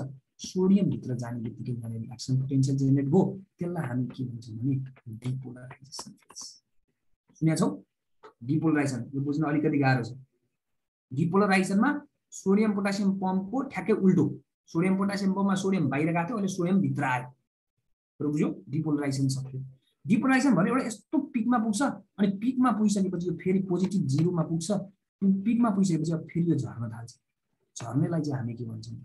सोडियम भित्र जाने बित्तिकै यहाँनिर एक्सन पोटेन्शियल जेनेरेट भयो त्यसलाई हामी के भन्छौँ भने डिपोलराइजेसन सुनेका छौ डिपोलराइजेसन यो बुझ्न अलिकति गाह्रो छ डिपोलराइजेसनमा सोडियम पोटासियम पम्पको ठ्याक्कै उल्टो सोडियम पोटासियम पम्पमा सोडियम बाहिर गएको थियो अहिले सोडियम भित्र आयो बुझ्यो डिपोलराइजेसन सक्यो डिपोलराइजेसन भने एउटा यस्तो पिकमा पुग्छ अनि पिकमा पुगिसकेपछि यो फेरि पोजिटिभ जिरोमा पुग्छ पिकमा पुगिसकेपछि अब फेरि यो झर्न थाल्छ झर्नेलाई चाहिँ हामी के भन्छौँ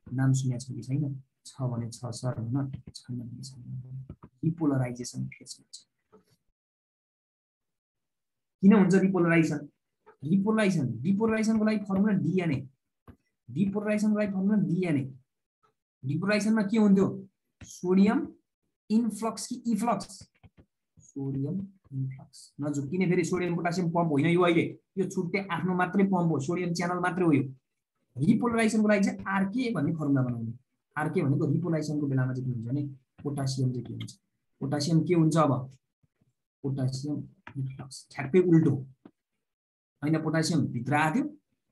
नाम सुनेको छ कि छैन छ भने छ सर हैन छैन भने छैन डिपोलराइजेसन फेज भन्छ किन हुन्छ डिपोलराइजेसन डिपोलराइजेसनको लागि फर्मुला डिएनए डिपोलराइजेसनको लागि फर्मुला डिएनए डिपोलराइजेसनमा के हुन्थ्यो सोडियम इन्फ्लक्स कि इफ्लक्स सोडियम इन्फ्लक्स नझुक्किने फेरि सोडियम पोटासियम पम्प होइन यो अहिले यो छुट्टै आफ्नो मात्रै पम्प हो सोडियम च्यानल मात्रै हो यो रिपोलराइजेसनको लागि चाहिँ आरके भन्ने फर्मुला बनाउने आरके भनेको रिपोलराइजेसनको बेलामा चाहिँ के हुन्छ भने पोटासियम चाहिँ के हुन्छ पोटासियम के हुन्छ अब पोटासियम इन्फ्लक्स ठ्याक्कै उल्टो हैन पोटासियम भित्र आथ्यो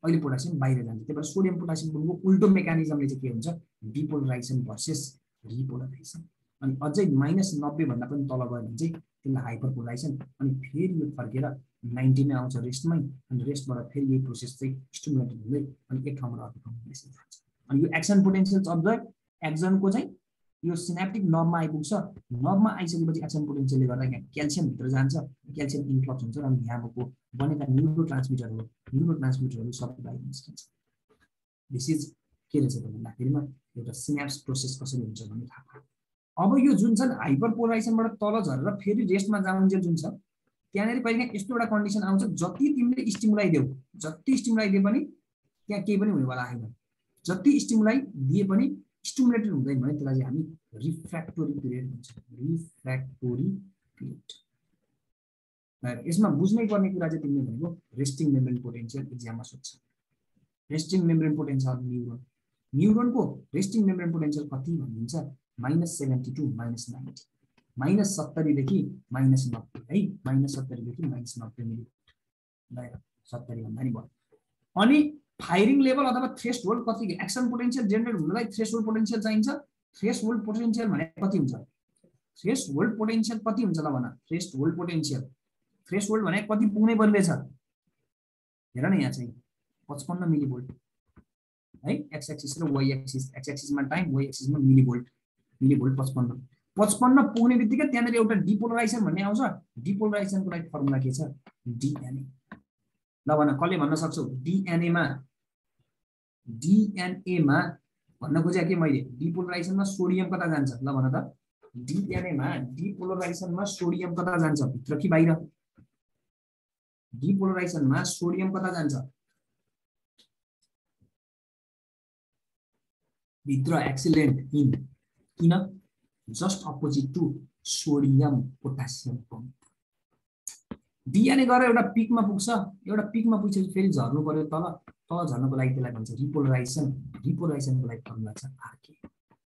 अहिले पोटासियम बाहिर जान्छ त्यही भएर सोडियम पोटासियमको उल्टो मेकानिजमले चाहिँ के हुन्छ डिपोलराइजेसन भर्सेस रिपोलराइजेसन अनि अझै -90 भन्दा पनि तल गयो भने चाहिँ त्यसलाई हाइपरपोलराइजेसन अनि फेरि यो फर्केर 90 मै आउँछ रेस्टमै अनि रेस्टबाट फेरि यही प्रोसेस चाहिँ स्टिमुलेट हुँदै अनि एक ठाउँबाट अर्को ठाउँमा जान्छ अनि यो एक्सन पोटेन्शियल अब्जर्भ एक्सनको चाहिँ यो सिनाप्टिक नर्भमा आइपुग्छ नर्भमा आइसकेपछि एक्सन पोटेन्शियलले गर्दा यहाँ क्याल्सियम भित्र जान्छ क्याल्सियम इन्फ्लक्स हुन्छ अनि यहाँको बनेका न्युरोट्रान्समिटरहरू सबै बाहिर निस्किन्छ दिस इज के रहेछ भन्दाखेरिमा एउटा सिनाप्स प्रोसेस कसरी हुन्छ भन्ने थाहा पायो अब यो जुन छ हाइपरपोलराइजेसनबाट तल झरेर फेरि रेस्टमा जाउन्जेल जुन छ त्यहाँनेरि कहिले यस्तो एउटा कन्डिसन आउँछ जति तिमीले स्टिमुलाई देऊ जति स्टिमुलाई दिए पनि त्यहाँ केही पनि हुनेवाला छैन जति स्टिमुलाई दिए पनि स्टिमुलेटेड हुँदैन भने त्यसलाई चाहिँ हामी रिफ्र्याक्टोरी पिरियड भन्छौँ रिफ्र्याक्टोरी पिरियड यसमा बुझ्नै पर्ने कुरा चाहिँ तिमीले भनेको रेस्टिङ मेम्ब्रेन पोटेन्शियल एक्जाममा सोध्छ रेस्टिङ मेम्ब्रेन पोटेन्शियल न्युरोन न्युरोनको रेस्टिङ मेम्ब्रेन पोटेन्शियल कति भनिन्छ -70 to -90 -70 देखि -90 है -70 देखि -90 मिलिभोल्ट 70 भन्दा नि भयो अनि फायरिङ लेभल अथवा थ्रेशोल्ड कति एक्सन पोटेन्शियल जेनेरेट हुनलाई थ्रेशोल्ड पोटेन्शियल चाहिन्छ थ्रेशोल्ड पोटेन्शियल भने कति हुन्छ थ्रेशोल्ड पोटेन्शियल कति हुन्छ ल भन थ्रेशोल्ड पोटेन्शियल थ्रेशोल्ड भने कति पुग्नै पर्ने छ हेर न यहाँ चाहिँ 55 मिलिभोल्ट है एक्स एक्सिस र वाइ एक्सिस एक्स एक्सिसमा टाइम वाइ एक्सिसमा मिलिभोल्ट 55 पुग्ने बित्तिकै त्यहाँनेर एउटा डिपोलराइजेसन भन्ने आउँछ डिपोलराइजेसनको लागि फर्मुला के छ डिएनए ल भन कसले भन्न सक्छौ डिएनए मा भन्न खोजे के मैले डिपोलराइजेसनमा सोडियम कता जान्छ ल भन त डिएनए मा डिपोलराइजेसनमा सोडियम कता जान्छ भित्र कि बाहिर डिपोलराइजेसनमा सोडियम कता जान्छ भित्र एक्सिलेन्ट इन किन just opposite to sodium potassium pump DNA गएर एउटा पिकमा पुग्छ एउटा पिकमा पुगेपछि फेरि झर्नु पर्यो तल झर्नको लागि त्यसलाई भन्छ रिपोलराइजेसनको लागि फर्मुला छ आरके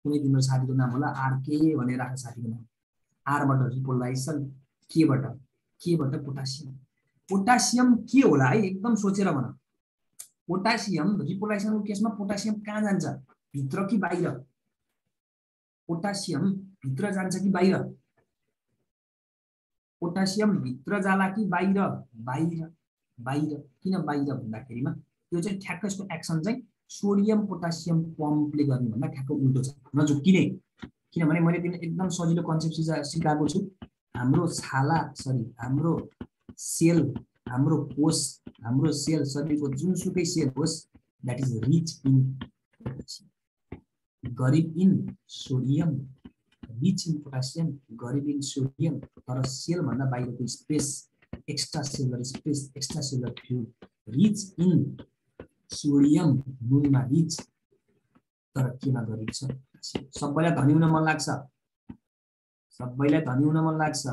कुनै तिम्रो साथीको नाम होला आरके भनेर राख साथीको नाम आरबाट रिपोलराइजेसन केबाट पोटासियम के होला है एकदम सोचेर भन पोटासियम रिपोलराइजेसनको केसमा पोटासियम कहाँ जान्छ भित्र कि बाहिर पोटासियम भित्र जान्छ कि बाहिर पोटासियम भित्र जाला कि बाहिर किन बाहिर भन्दाखेरिमा त्यो चाहिँ ठ्याक्क यसको एक्सन चाहिँ सोडियम पोटासियम पम्पले गर्ने भन्दा ठ्याक्क उल्टो छ नझुक्किने किनभने मैले तिमीलाई एकदम सजिलो कन्सेप्ट सिकाएको छु हाम्रो हाम्रो सेल हाम्रो कोष हाम्रो सेल शरीरको जुनसुकै सेल होस् द्याट इज रिच इन गरिब in sodium rich in potassium गरिब इन सोडियम तर सेल भन्दा बाहिरको space extra cellular fluid rich in sodium नुनमा रिच तर केमा गरिब छ सबैलाई धनी हुन मन लाग्छ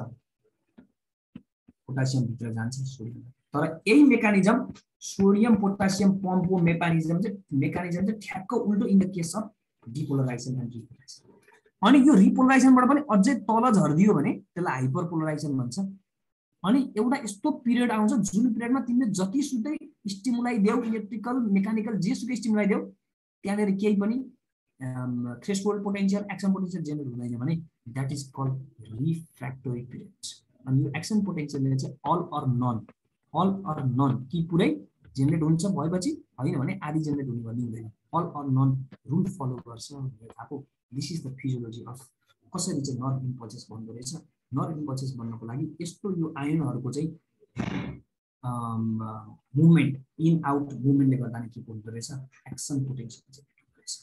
पोटासियम भित्र जान्छ सोडियम तर यही मेकानिजम सोडियम पोटासियम पम्पको मेकानिजम चाहिँ ठ्याक्क उल्टो in the case of depolarisation and repolarisation अनि यो रिपोलराइजेसनबाट पनि अझै तल झर्दियो भने त्यसलाई हाइपरपोलराइजेसन भन्छ अनि एउटा यस्तो पिरियड आउँछ जुन पिरियडमा तिमीले जतिसुकै स्टिमुलाई देऊ इलेक्ट्रिकल मेकानिकल जेसुकै स्टिमुलाई देऊ त्यहाँनेर केही पनि threshold potential action potential generate हुँदैन भने द्याट इज कल्ड रिफ्र्याक्टोरी पिरियड अनि यो एक्सन पोटेन्शियलले चाहिँ अल अर नन कि पुरै जेनेरेट हुन्छ भएपछि होइन भने आदि जेनेरेट हुने भन्ने हुँदैन all or none rule follow गर्छ भनेर थाहा पाऊ this is the physiology of कसरी चाहिँ नर्भ इम्पल्सेस बन्दो रहेछ नर्भ इम्पल्सेस बन्नको लागि यस्तो यो आयनहरूको चाहिँ मुभमेन्ट इन आउट मुभमेन्टले गर्दा के हुँदो रहेछ एक्सन पोटेन्शियल चाहिँ रहेछ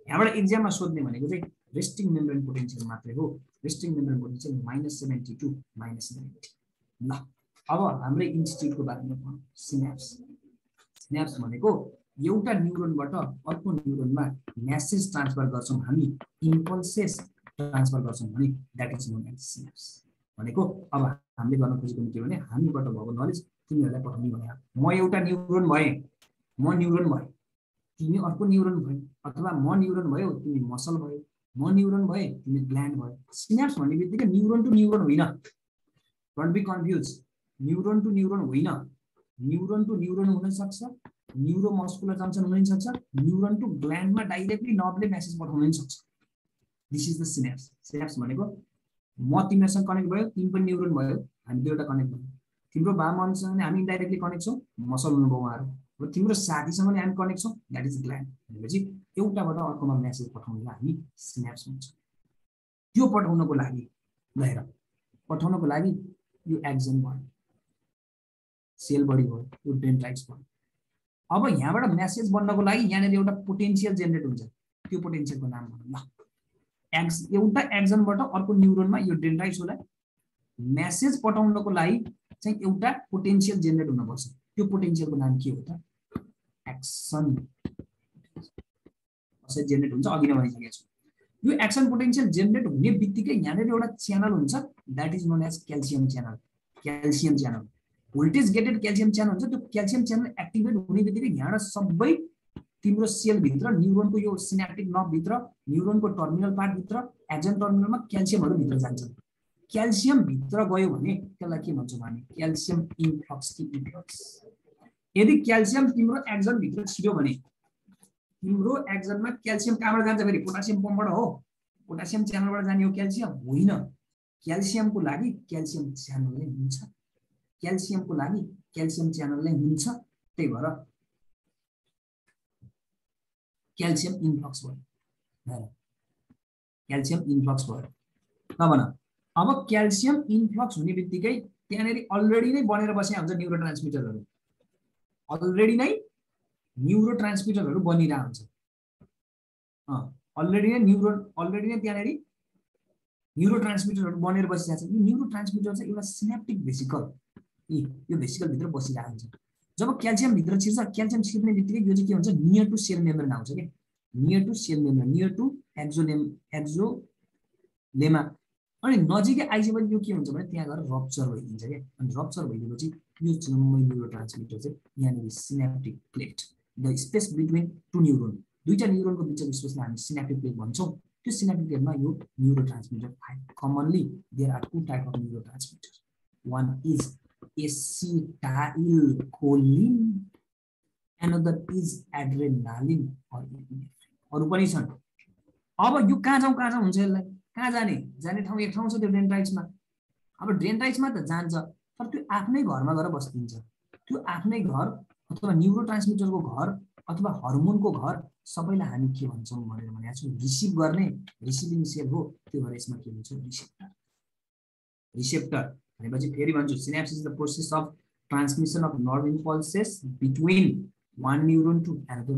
यहाँबाट एक्जाममा सोध्ने भनेको चाहिँ रेस्टिङ मेम्ब्रेन पोटेन्शियल मात्रै हो रेस्टिङ मेम्ब्रेन पोटेन्शियल -70 टु -90 ल अब हाम्रो इन्स्टिट्युटको बारेमा पढौँ सिनाप्स भनेको एउटा न्युरोनबाट अर्को न्युरोनमा मेसेज ट्रान्सफर गर्छौं हामी इम्पल्सेस ट्रान्सफर गर्छौं भने that is known as synapse भनेको अब हामीले गर्न खोजेको के भने हामीबाट भएको नलेज तिमीहरूलाई पठाउने भने म एउटा न्युरोन भए तिमी अर्को न्युरोन भए अथवा म न्युरोन भयो तिमी मसल भयो म न्युरोन भए तिमी ग्ल्यान्ड भयो सिनाप्स भन्ने बित्तिकै न्युरोन टु न्युरोन होइन don't be confuse neuron to neuron होइन न्युरोन टु न्युरोन हुन सक्छ न्युरोमस्कुलर जंक्सन हुन सक्छ न्युरोन टु ग्ल्यान्डमा डाइरेक्टली नर्भले मेसेज पठाउन सक्छ दिस इज द सिनाप्स भनेको म तिमीसँग कनेक्ट भयो तिमी पनि न्युरोन भयो हामी दुईटा कनेक्ट भयो तिम्रो बाबुआमासँग हामी इन्डाइरेक्टली कनेक्ट छौं मसल हुनुभयो उहाँहरु र तिम्रो साथीसँग पनि हामी कनेक्ट छौं दैट इज ग्ल्यान्ड भनेपछि एउटाबाट अर्कोमा मेसेज पठाउनलाई हामी सिनाप्स भन्छ त्यो पठाउनको लागि यो एक्सन भयो सेल बडी भयो यो डेन्ड्राइट्स भयो अब यहाँबाट मेसेज बन्नको लागि यहाँनेर एउटा पोटेन्शियल जेनेरेट हुन्छ त्यो पोटेन्शियलको नाम भनौँ ल एउटा एक्सनबाट अर्को न्युरोनमा यो डेन्ड्राइट्सलाई मेसेज पठाउनको लागि चाहिँ एउटा पोटेन्शियल जेनेरेट हुनुपर्छ त्यो पोटेन्शियलको नाम के हो त एक्सन कसरी जेनेरेट हुन्छ अघि नै भनिसकेको छु यो एक्सन पोटेन्शियल जेनेरेट हुने बित्तिकै यहाँनेर एउटा च्यानल हुन्छ that is known as calcium channel voltage gated calcium channel हुन्छ त्यो क्याल्सियम च्यानल एक्टिभेट हुने बित्तिकै यहाँ सबै तिम्रो सेल भित्र न्युरोनको यो सिनाप्टिक नर्भ भित्र न्युरोनको टर्मिनल पार्ट भित्र एक्सन टर्मिनलमा क्याल्सियमहरु भित्र जान्छ क्याल्सियम भित्र गयो भने त्यसलाई के भन्छौं हामी क्याल्सियम इन्फ्लक्स कि इफ्लक्स यदि क्याल्सियम तिम्रो एक्जन भित्र छिर्यो भने तिम्रो एक्जनमा क्याल्सियम कहाँबाट जान्छ फेरि पोटासियम पम्पबाट हो पोटासियम च्यानलबाट जाने हो क्याल्सियम होइन क्याल्सियमको लागि क्याल्सियम च्यानल नै हुन्छ क्याल्सियमको लागि क्याल्सियम च्यानल नै हुन्छ त्यही भएर क्याल्सियम इन्फ्लक्स भयो क्याल्सियम इन्फ्लक्स भयो नभन अब क्याल्सियम इन्फ्लक्स हुने बित्तिकै त्यहाँनेरि अलरेडी नै बनेर बसेको हुन्छ न्युरोट्रान्समिटरहरू अलरेडी नै न्युरोट्रान्समिटरहरू बनिरहेको हुन्छ अलरेडी नै त्यहाँनेरि न्युरोट्रान्समिटरहरू बनेर बसिरहेको छ यो न्युरोट्रान्समिटर चाहिँ एउटा सिनेप्टिक भेसिकल यो भेसिकल भित्र बसिरहेको हुन्छ जब क्याल्सियम भित्र छिर्छ क्याल्सियम छिर्ने बित्तिकै यो चाहिँ के हुन्छ नियर टु सेल मेम्ब्रेन आउँछ के near to cell membrane near to axolemma अनि नजिकै आइसकेपछि यो के हुन्छ भने त्यहाँ गएर रप्चर भइदिन्छ क्या अनि रप्चर भइदिएपछि यो जम्मै न्युरोट्रान्समिटर चाहिँ यहाँनिर synaptic plate the space between two neuron दुईटा न्युरोनको बिचको स्पेसलाई हामी सिनेप्टिक प्लेट भन्छौँ त्यो सिनेप्टिक प्लेटमा यो neurotransmitter commonly there are two type of neurotransmitter one is acetylcholine another is adrenaline अरू पनि छन् अब यो कहाँ जाउँ हुन्छ यसलाई कहाँ जाने ठाउँ एक ठाउँ छ त्यो डेन्ड्राइट्समा अब डेन्ड्राइट्समा त जान्छ तर त्यो आफ्नै घरमा गएर बस्दिन्छ त्यो आफ्नै घर अथवा न्युरोट्रान्समिटरको घर अथवा हर्मोनको घर सबैलाई हामी के भन्छौँ भनेर भनेको छौँ रिसिभ गर्ने रिसिभिङ सेल हो त्यो भएर यसमा के भन्छ रिसेप्टर भनेपछि फेरि भन्छु synapsis is the process of transmission of nerve impulses between one neuron to another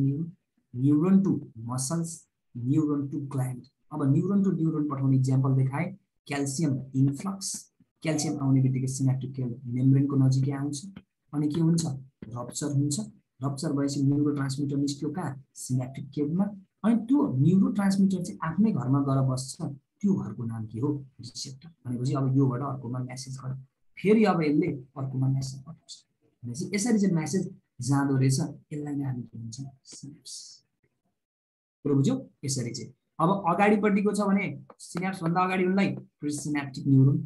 neuron to muscles neuron to gland अब न्युरोन टु न्युरोन पठाउने इक्जाम्पल देखाए क्याल्सियम इन्फ्लक्स क्याल्सियम आउने बित्तिकै सिनाप्टिक मेम्ब्रेनको नजिकै आउँछ अनि के हुन्छ रप्चर हुन्छ रप्चर भएपछि न्युरोट्रान्समिटर निस्क्यो कहाँ सिनाप्टिक केबमा अनि त्यो न्युरोट्रान्समिटर चाहिँ आफ्नै घरमा गएर बस्छ त्यो घरको नाम के हो रिसेप्टर भनेपछि अब योबाट अर्कोमा मेसेज गर्छ फेरि अब यसले अर्कोमा मेसेज पठाउँछ भनेपछि यसरी चाहिँ मेसेज जाँदो रहेछ यसलाई नै हामी के भन्छौँ सिनाप्स कुरो बुझ्यौ यसरी चाहिँ अब अगाडिपट्टिको छ भने सिनाप्स भन्दा अगाडि हुनलाई प्रिसिनाप्टिक न्युरोन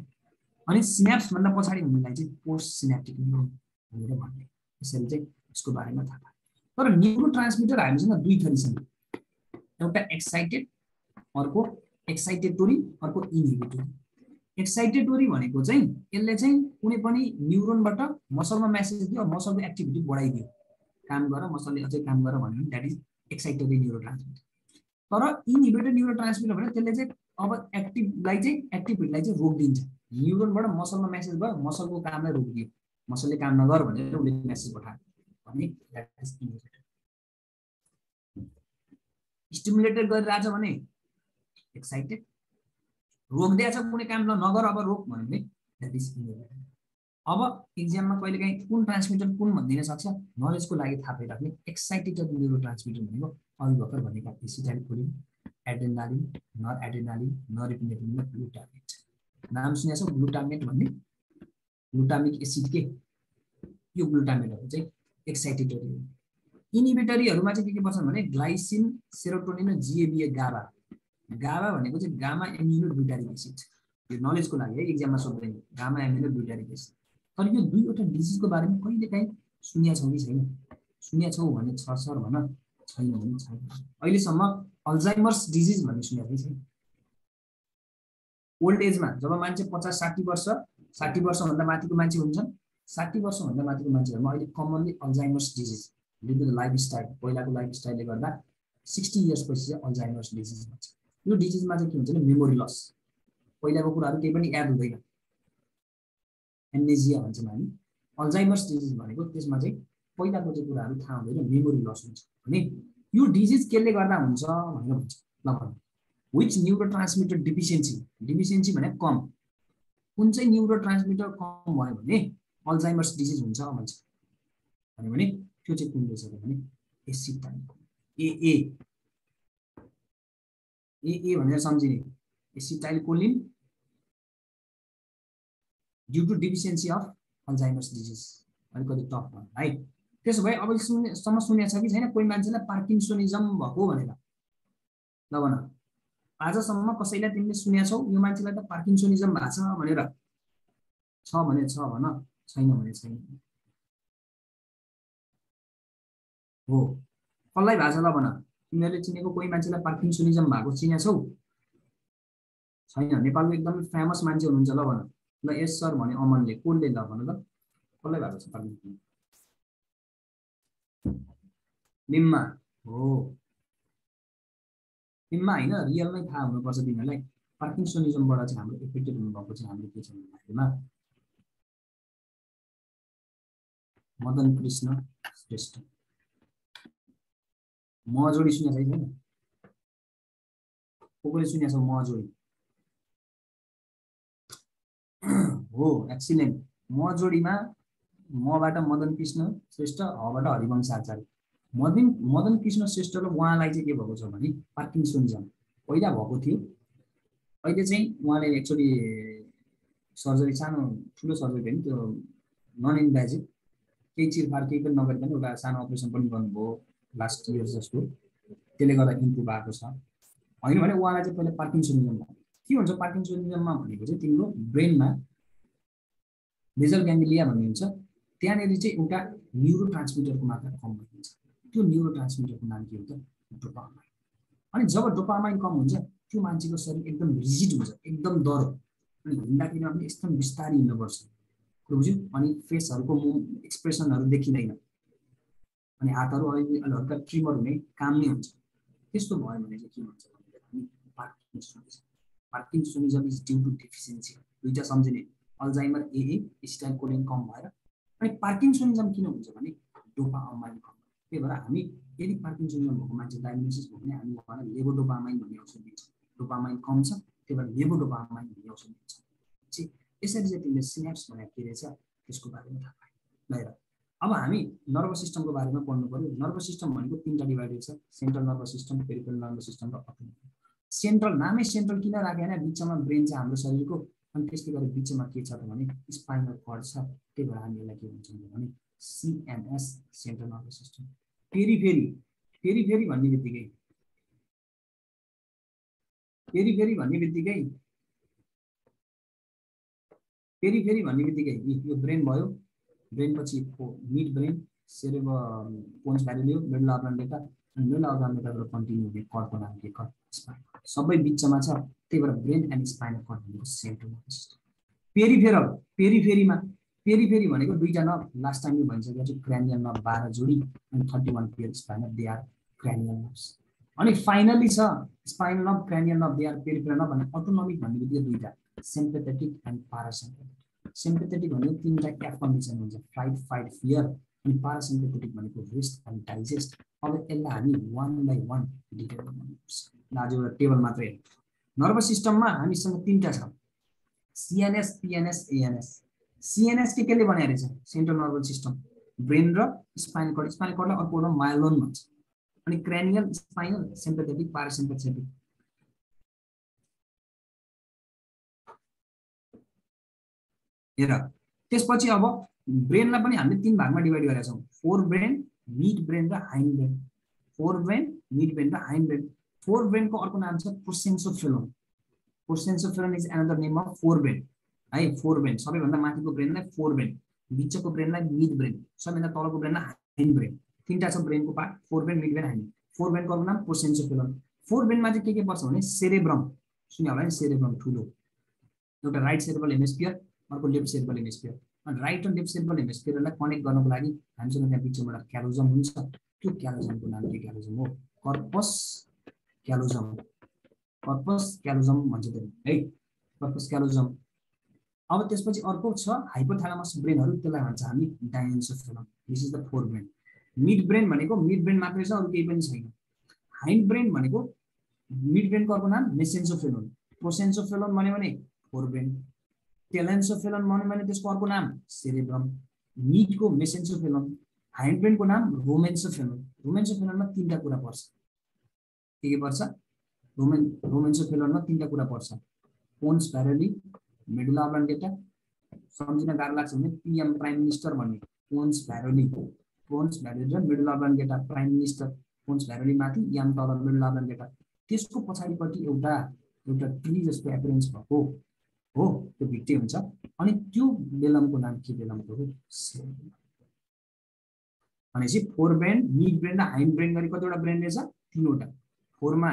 अनि सिनाप्स भन्दा पछाडि हुनेलाई चाहिँ पोस्ट सिनाप्टिक न्युरोन भनेर भन्ने यसरी चाहिँ यसको बारेमा थाहा पायो तर न्युरोट्रान्समिटर हामीसँग दुई थरी छन् एउटा एक्साइटेड अर्को एक्साइटेटोरी अर्को इनहिबिटोरी एक्साइटेटोरी भनेको चाहिँ यसले चाहिँ कुनै पनि न्युरोनबाट मसलमा मेसेज दियो मसलको एक्टिभिटी बढाइदियो काम गर मसलले अझै काम गर भन्यो भने द्याट इज एक्साइटेटोरी न्युरोट्रान्समिटर तर इनहिबिटेड न्युरोट्रान्समिटर भने त्यसले चाहिँ अब एक्टिभिटीलाई चाहिँ रोकिदिन्छ न्युरोनबाट मसलमा मेसेज गयो मसलको कामलाई रोकिदियो मसलले काम नगर भनेर उसले मेसेज पठायो भने द्याट इज इनहिबिटेड स्टिमुलेटेड गरिरहेछ भने एक्साइटेड रोक्दैछ कुनै काम नगर अब रोक भन्यो भने द्याट इज इनहिबिटेड अब एक्जाममा कहिलेकाहीँ कुन ट्रान्समिटर कुन भनिदिन सक्छ नलेजको लागि थाहा पाइराख्ने एक्साइटेड न्युरोट्रान्समिटर भनेको अघि भर्खर भनेका एसिटाइलकोलिन एड्रेनालिन नर एड्रेनालिन नोरेपिनेफ्रिन र ग्लुटामेट नाम सुनेछ ग्लुटामेट भन्ने ग्लुटामिक एसिड के यो ग्लुटामेटहरू चाहिँ एक्साइटेटरी हो इनहिबिटरीहरूमा चाहिँ के पर्छन् भने ग्लाइसिन सेरोटोनिन र जिएबीए गाबा गाबा भनेको चाहिँ गामा एमिनो ब्युटारिक एसिड यो नलेजको लागि है एक्जाममा सोध्दैन गामा एमिनो ब्युटारिक एसिड तर यो दुईवटा डिजिजको बारेमा कहिलेकाहीँ सुनिया छौ कि छैन सुनिया छौ भने छ सर भन छैन भने छैन अहिलेसम्म अल्जाइमर्स डिजिज भन्ने सुनिया छैन ओल्ड एजमा जब मान्छे 50-60 वर्षभन्दा माथिको मान्छे हुन्छन् 60 वर्षभन्दा माथिको मान्छेहरूमा अहिले commonly Alzheimer's disease due to the lifestyle पहिलाको लाइफस्टाइलले गर्दा 60 इयर्स पछि चाहिँ अल्जाइमर्स डिजिज भन्छ यो डिजिजमा चाहिँ के हुन्छ भने मेमोरी लस पहिलाको कुराहरू केही पनि याद हुँदैन एम्नेजिया भन्छौँ हामी अल्जाइमर्स डिजिज भनेको त्यसमा चाहिँ पहिलाको चाहिँ कुराहरू थाहा हुँदैन मेमोरी लस हुन्छ भने यो डिजिज केले गर्दा हुन्छ भनेर भन्छ ल which neurotransmitter deficiency भने कम कुन चाहिँ न्युरोट्रान्समिटर कम भयो भने अल्जाइमर्स डिजिज हुन्छ भन्छ भने त्यो चाहिँ कुन रहेछ भने एए भनेर सम्झिने acetylcholine due to deficiency of Alzheimer's disease अलिकति टफ भयो है त्यसो भए अब सम्म सुनेको छ कि छैन कोही मान्छेलाई पार्किन्सोनिजम भएको भनेर ल भन आजसम्म कसैलाई तिमीले सुनेको छौ यो मान्छेलाई त पार्किन्सोनिजम भएको छ भनेर छ भने छ भन छैन भने छैन हो कसलाई भएको छ ल भन तिमीहरूले चिनेको कोही मान्छेलाई पार्किन्सोनिजम भएको चिने छौ छैन नेपालको एकदमै फेमस मान्छे हुनुहुन्छ ल भन ल यस सर भने अमनले कोले ल भन ल कसलाई भएको छ पार्किन्सोनिजम निम्मा हो निम्मा होइन रियलमै थाहा हुनुपर्छ तिमीहरूलाई पार्किन्सोनिजमबाट चाहिँ हाम्रो एफेक्टेड हुनुभएको चाहिँ हाम्रो के छ भन्दाखेरिमा मदन कृष्ण श्रेष्ठ मजोडी सुनेको छैन कसले सुनेको छ मजोडी हो एक्सिलेन्ट मजोडीमा मबाट मदन कृष्ण श्रेष्ठ हबाट हरिवंश आचार्य मदन कृष्ण श्रेष्ठ र उहाँलाई चाहिँ के भएको छ भने पार्किन्सोनिजम पहिला भएको थियो अहिले चाहिँ उहाँले एक्चुअली सर्जरी सानो ठुलो सर्जरी भयो नि त्यो नन इन्भाइजिभ केही चिरफार केही पनि नगरिकन एउटा सानो अपरेसन पनि गर्नुभयो लास्ट इयर जस्तो त्यसले गर्दा इम्प्रुभ भएको छ होइन भने उहाँलाई चाहिँ पहिला पार्किन्सोनिजम भयो के हुन्छ पार्किन्सोनिजममा भनेको चाहिँ तिम्रो ब्रेनमा बेजल ग्याङ्ग्लिया भन्ने हुन्छ त्यहाँनिर चाहिँ एउटा न्युरो ट्रान्समिटरको मात्रा कम भइदिन्छ त्यो न्युरो ट्रान्समिटरको नाम के हुन्छ डोपामाइन अनि जब डोपामाइन कम हुन्छ त्यो मान्छेको शरीर एकदम रिजिड हुन्छ एकदम डरो अनि हिँड्दाखेरि पनि एकदम बिस्तारै हिँड्नुपर्छ बुझ्यो अनि फेसहरूको एक्सप्रेसनहरू देखिँदैन अनि हातहरू अलि हल्का ट्रिमर हुने काम नै हुन्छ त्यस्तो भयो भने चाहिँ के हुन्छ भन्दाखेरि पार्किन्सोनिजम इज ड्यू टु डेफिसियन्सी दुईटा सम्झिने अल्जाइमर एए स्टाइल कोलिन कम भएर अनि पार्किन्सोनिजम किन हुन्छ भने डोपामाइन कम त्यही भएर हामी यदि पार्किन्सोनिजम भएको मान्छे डायग्नोसिस भयो भने हामी उहाँलाई लेभोडोपामाइन भन्ने औषध दिन्छौँ डोपामाइन कम छ त्यही भएर लेभोडोपामाइन भन्ने औषध दिन्छौँ यसरी चाहिँ तिमीले सिनेप्स भनेर के रहेछ त्यसको बारेमा थाहा पायो ल अब हामी नर्भस सिस्टमको बारेमा पढ्नु पर्यो नर्भस सिस्टम भनेको तीनटा डिभाइडेड छ central nervous system peripheral nervous system र अटोनोमिक सेन्ट्रल नामै सेन्ट्रल किन राखेन बिचमा ब्रेन छ हाम्रो शरीरको अनि त्यसले गर्दा बिचमा के छ त भने स्पाइनल कर्ड छ त्यही भएर हामी यसलाई के भन्छौँ भने सिएनएस सेन्ट्रल नर्भस सिस्टम पेरिफेरी भन्ने बित्तिकै यो ब्रेन भयो ब्रेन पछि मिड ब्रेन पोन्स भ्यालुलियो मेडुला अब्लान्गेटा अनि मेडुला अब्लान्गेटाबाट कन्टिन्यू हुने कर्डको नाम के कर्ड स्पाइनल सबै बिचमा छ त्यही भएर ब्रेन एन्ड स्पाइनल कर्ड भनेको सेन्ट्रल नर्भस सिस्टम पेरिफेरी भनेको दुईटा नर्भ लास्ट टाइम भनिसकेको छु क्रानियल नर्भ 12 जोडी अनि 31 pair spinal they are cranial nerves अनि फाइनली छ spinal nerve cranial nerve they are peripheral nerve भने अटोनोमिक भन्ने बित्तिकै दुईटा सिम्पेथेटिक एन्ड पारासिम्पेथेटिक सिम्पेथेटिक भनेको तीनटा क्याप कन्डिसन हुन्छ फ्लाइट फाइट फियर अनि पारासिम्पेथेटिक भनेको रेस्ट एन्ड डाइजेस्ट अब यसलाई हामी वान बाई वान डिटेलमा गर्नुपर्छ आज एउटा टेबल मात्रै नर्भस सिस्टममा हामीसँग तीनटा छ सिएनएस पिएनएस एएनएस सिएनएस के केले बनाएको रहेछ सेन्ट्रल नर्भस सिस्टम ब्रेन र स्पाइनल कर्डलाई अर्को एउटा मायोलोन भन्छ अनि क्रानियल स्पाइनल सिम्पेथेटिक पारासिम्पेथेटिक हेर त्यसपछि अब ब्रेनलाई पनि हामीले तीन भागमा डिभाइड गरेका छौँ फोर ब्रेन मिड ब्रेन र hind brain fore brain mid brain र हाइन्ड ब्रेन फोर ब्रेनको अर्को नाम छ prosencephalon is another name of fore brain है फोर ब्रेन सबैभन्दा माथिको ब्रेनलाई फोर ब्रेन बिचको ब्रेनलाई मिड ब्रेन सबैभन्दा तलको ब्रेनलाई हाइन्ड ब्रेन तीनटा छ ब्रेनको part fore brain mid brain hind fore ब्रेनको अर्को नाम प्रोसेन्सोफेरोन फोर ब्रेनमा चाहिँ के पर्छ भने सेरेब्रम सुन्यो होला नि सेरेब्रम ठुलो एउटा राइट सेरेब्रल हेमिस्फियर अर्को लेफ्ट सेरेब्रल हेमिस्फियर अनि राइट र लेफ्ट सेरेब्रल हेमिस्फियरलाई कनेक्ट गर्नको लागि हामीसँग त्यहाँ बिचमा एउटा क्यालोजम हुन्छ त्यो क्यालोजमको नाम के क्यालोजम हो कर्पस क्यालोजम भन्छ त्यो है कर्पस क्यालोजम अब त्यसपछि अर्को छ हाइपोथालामस ब्रेनहरु त्यसलाई भन्छ हामी diencephalon this is the fore brain mid brain भनेको मिड ब्रेन मात्रै छ अरु केही पनि छैन हाइन्ड ब्रेन भनेको मिड ब्रेनको अर्को नाम मेसेन्सोफेलोन प्रोसेन्सोफेलोन भने फोर ब्रेन टेलेन्सोफेलोन भने त्यसको अर्को नाम सेरेब्रम मिडको मेसेन्सोफेलोन हाइन्ड ब्रेनको नाम रोमेन्सोफेलोनमा तीनटा कुरा पर्छ के पर्छ रोमेन्सोफेलोनमा तीनटा कुरा पर्छ पोन्स भ्यारेली मेडुला अब्लान्गेटा सम्झिन गाह्रो लाग्छ भने पीएम प्राइम मिनिस्टर भन्ने पोन्स भ्यारेली र मेडुला अब्लान्गेटा प्राइम मिनिस्टर पोन्स भ्यारेली माथि याम तल मेडुला अब्लान्गेटा त्यसको पछाडिपट्टि एउटा ट्री जस्तो एपियरेन्स भएको हो त्यो भित्ते हुन्छ अनि त्यो बेलमको नाम के बेलमको हो भनेपछि फोर ब्रेन, मिड ब्रेन र हाइन्ड ब्रेन गरी कतिवटा ब्रेन रहेछ? 3वटा। फोरमा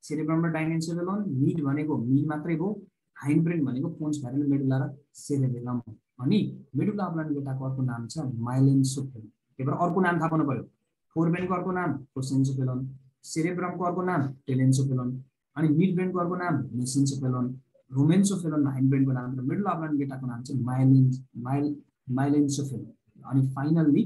सेरेब्रम र डाइमेन्सेबेलम, मिड भनेको मिड मात्रै भयो, हाइन्ड ब्रेन भनेको पोन्स भएर मेडुला र सेरेबेलम। अनि मेडुला अब्लाङ्गेटाको अर्को नाम छ माइलेन्सोफेलम। त्यही भएर अर्को नाम थाहा पाउनु पर्यो। फोर ब्रेनको अर्को नाम प्रोसेन्सोफेलम, सेरेब्रमको अर्को नाम टेलेन्सोफेलम, अनि मिड ब्रेनको अर्को नाम मेसेन्सोफेलम, रोमेन्सोफेलम हाइन्ड ब्रेनको नाम, र मेडुला अब्लाङ्गेटाको नाम चाहिँ माइलेन्सोफेलम। अनि फाइनल्ली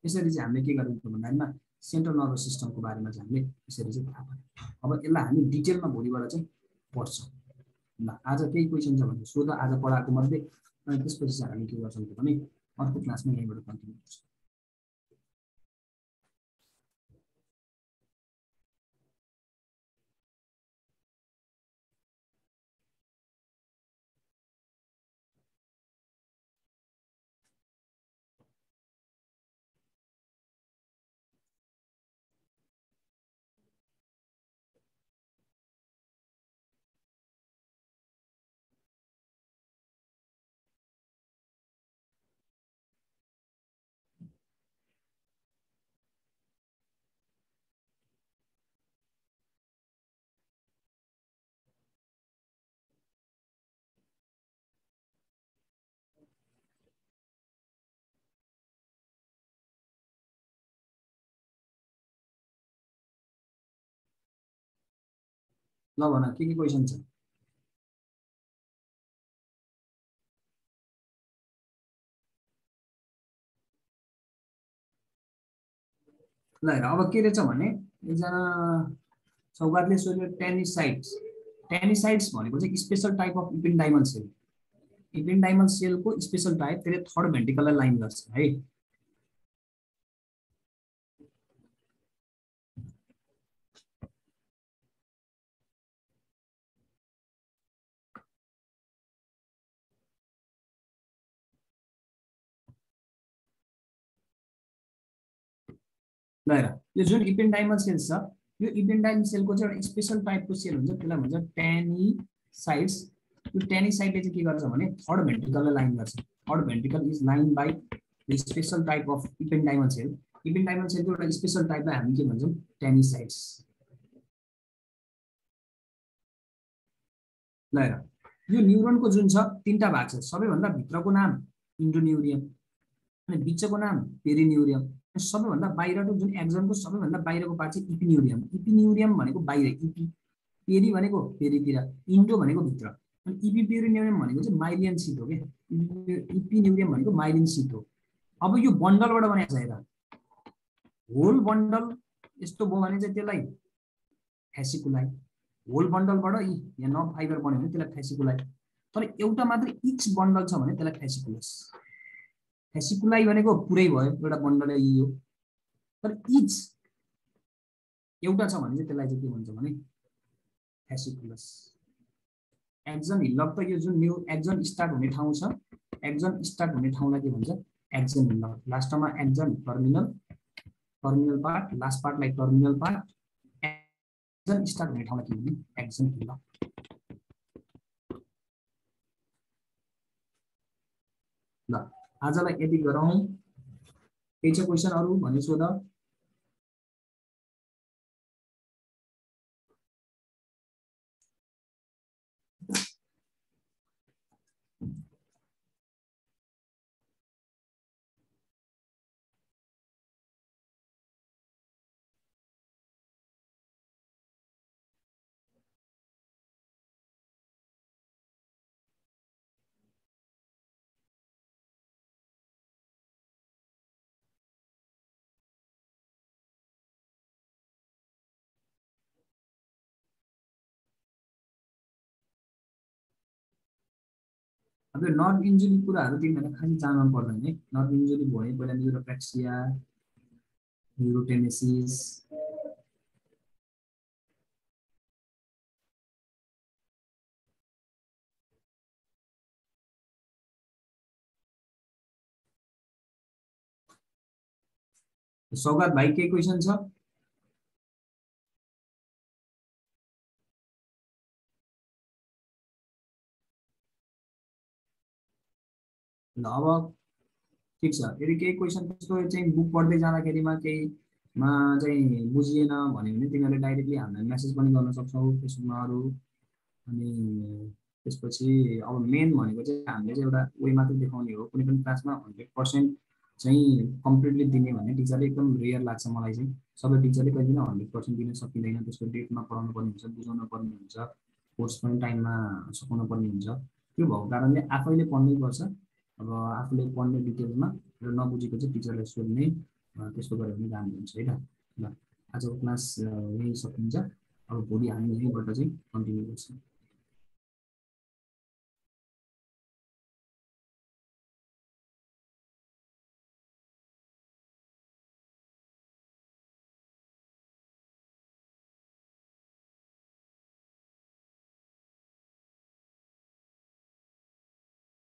यसरी चाहिँ हामीले के गरिन्छ भन्दामा सेन्ट्रल नर्भस सिस्टमको बारेमा चाहिँ हामीले यसरी चाहिँ थाहा पायौँ। अब यसलाई हामी डिटेलमा भोलिबाट चाहिँ पढ्छौँ। ल आज केही क्वेसन छ भने सोध, आज पढाएको मध्ये। अनि त्यसपछि चाहिँ हामी के गर्छौँ भने अर्को क्लासमा यहीँबाट कन्टिन्यू गर्छौँ। ल भन के क्वेसन छ? ल हेर अब के रहेछ भने एकजना सौगातले सोध्यो टेनिसाइड्स। टेनिसाइड्स भनेको चाहिँ special type of ependymal cell. Ependymal सेलको स्पेसल टाइप, त्यसले थर्ड भेन्ट्रिकललाई लाइन गर्छ है। ल हेर यो जुन इपेन्डाइमल सेल छ, यो इपेन्डाइमल सेलको चाहिँ एउटा स्पेसल टाइपको सेल हुन्छ, त्यसलाई भन्छ टेनिसाइड्स। यो टेनिसाइडले चाहिँ के गर्छ भने थर्ड भेन्ट्रिकललाई लाइन गर्छ। Third ventricle is line by the special type of ependymal cell. Ependymal सेलको एउटा स्पेसल टाइपलाई हामी के भन्छौँ? टेनिसाइड्स। ल हेर यो न्युरोनको जुन छ 3टा भाग छ। सबैभन्दा भित्रको नाम इन्डोन्युरियम, अनि बिचको नाम पेरिन्युरियम, सबैभन्दा बाहिरको जुन एक्जनको सबैभन्दा बाहिरको पार्ट चाहिँ इपिन्युरियम। इपिन्युरियम भनेको बाहिर, इपी पेरी भनेको पेरीतिर, इन्डो भनेको भित्र, अनि इपिपेरिन्युरियम भनेको चाहिँ माइलियन सिट हो क्या। इपिन्युरियम भनेको माइलियन सिट हो। अब यो बन्डलबाट बनाएको छ हेर, होल बन्डल यस्तो भयो भने चाहिँ त्यसलाई फेसिकुलाई, होल बन्डलबाट यहाँ नर्भ फाइबर बन्यो भने त्यसलाई फेसिकुलाई। तर एउटा मात्र इच बन्डल छ भने त्यसलाई फेसिकुलस। फेसिकुलाई भनेको पुरै भयो एउटा बन्डल यो, तर इच एउटा छ भने चाहिँ त्यसलाई चाहिँ के भन्छ भने फेसिकुलस। एक्जन हिल्लक त यो जुन न्यू एक्जन स्टार्ट हुने ठाउँ छ, एक्जन स्टार्ट हुने ठाउँलाई के भन्छ? Axon hillock. लास्टमा axon terminal, terminal part, last पार्टलाई टर्मिनल पार्ट, एक्जन स्टार्ट हुने ठाउँलाई के भन्छ? एक्जन हिल्लक। ल आजलाई यति गरौँ। केही छ क्वेसन अरू भने सोध। अब यो नर्भ इन्जुरी कुराहरू तिमीहरूलाई खालि जान्नु पर्दैन है। नर्भ इन्जुरी भयो पहिला न्युरोप्याक्सिया, न्युरोटेनेसिस, सौगात भाइ केही क्वेसन छ? ल अब ठिक छ, यदि केही क्वेसन त्यस्तो चाहिँ बुक पढ्दै जाँदाखेरिमा केहीमा चाहिँ बुझिएन भन्यो भने तिमीहरूले डाइरेक्टली हामीलाई मेसेज पनि गर्न सक्छौ फेसबुकमा अरू। अनि त्यसपछि अब मेन भनेको चाहिँ हामीले चाहिँ एउटा वे मात्रै देखाउने हो, कुनै पनि क्लासमा 100% चाहिँ कम्प्लिटली दिने भन्ने टिचरले एकदम रेयर लाग्छ मलाई चाहिँ। सबै टिचरले कहिले पनि 100% दिन सकिँदैन, त्यसको डेटमा पढाउनु पर्ने हुन्छ, बुझाउनु पर्ने हुन्छ, कोर्स पनि टाइममा सघाउनु पर्ने हुन्छ। त्यो भएको कारणले आफैले पढ्नै पर्छ। अब आफूले पढ्ने डिटेल्समा र नबुझेको चाहिँ टिचरलाई सोध्ने, त्यस्तो गऱ्यो भने राम्रो हुन्छ है त। ल आजको क्लास यहीँ सकिन्छ। अब भोलि हामी यहीँबाट चाहिँ कन्टिन्यू गर्छौँ।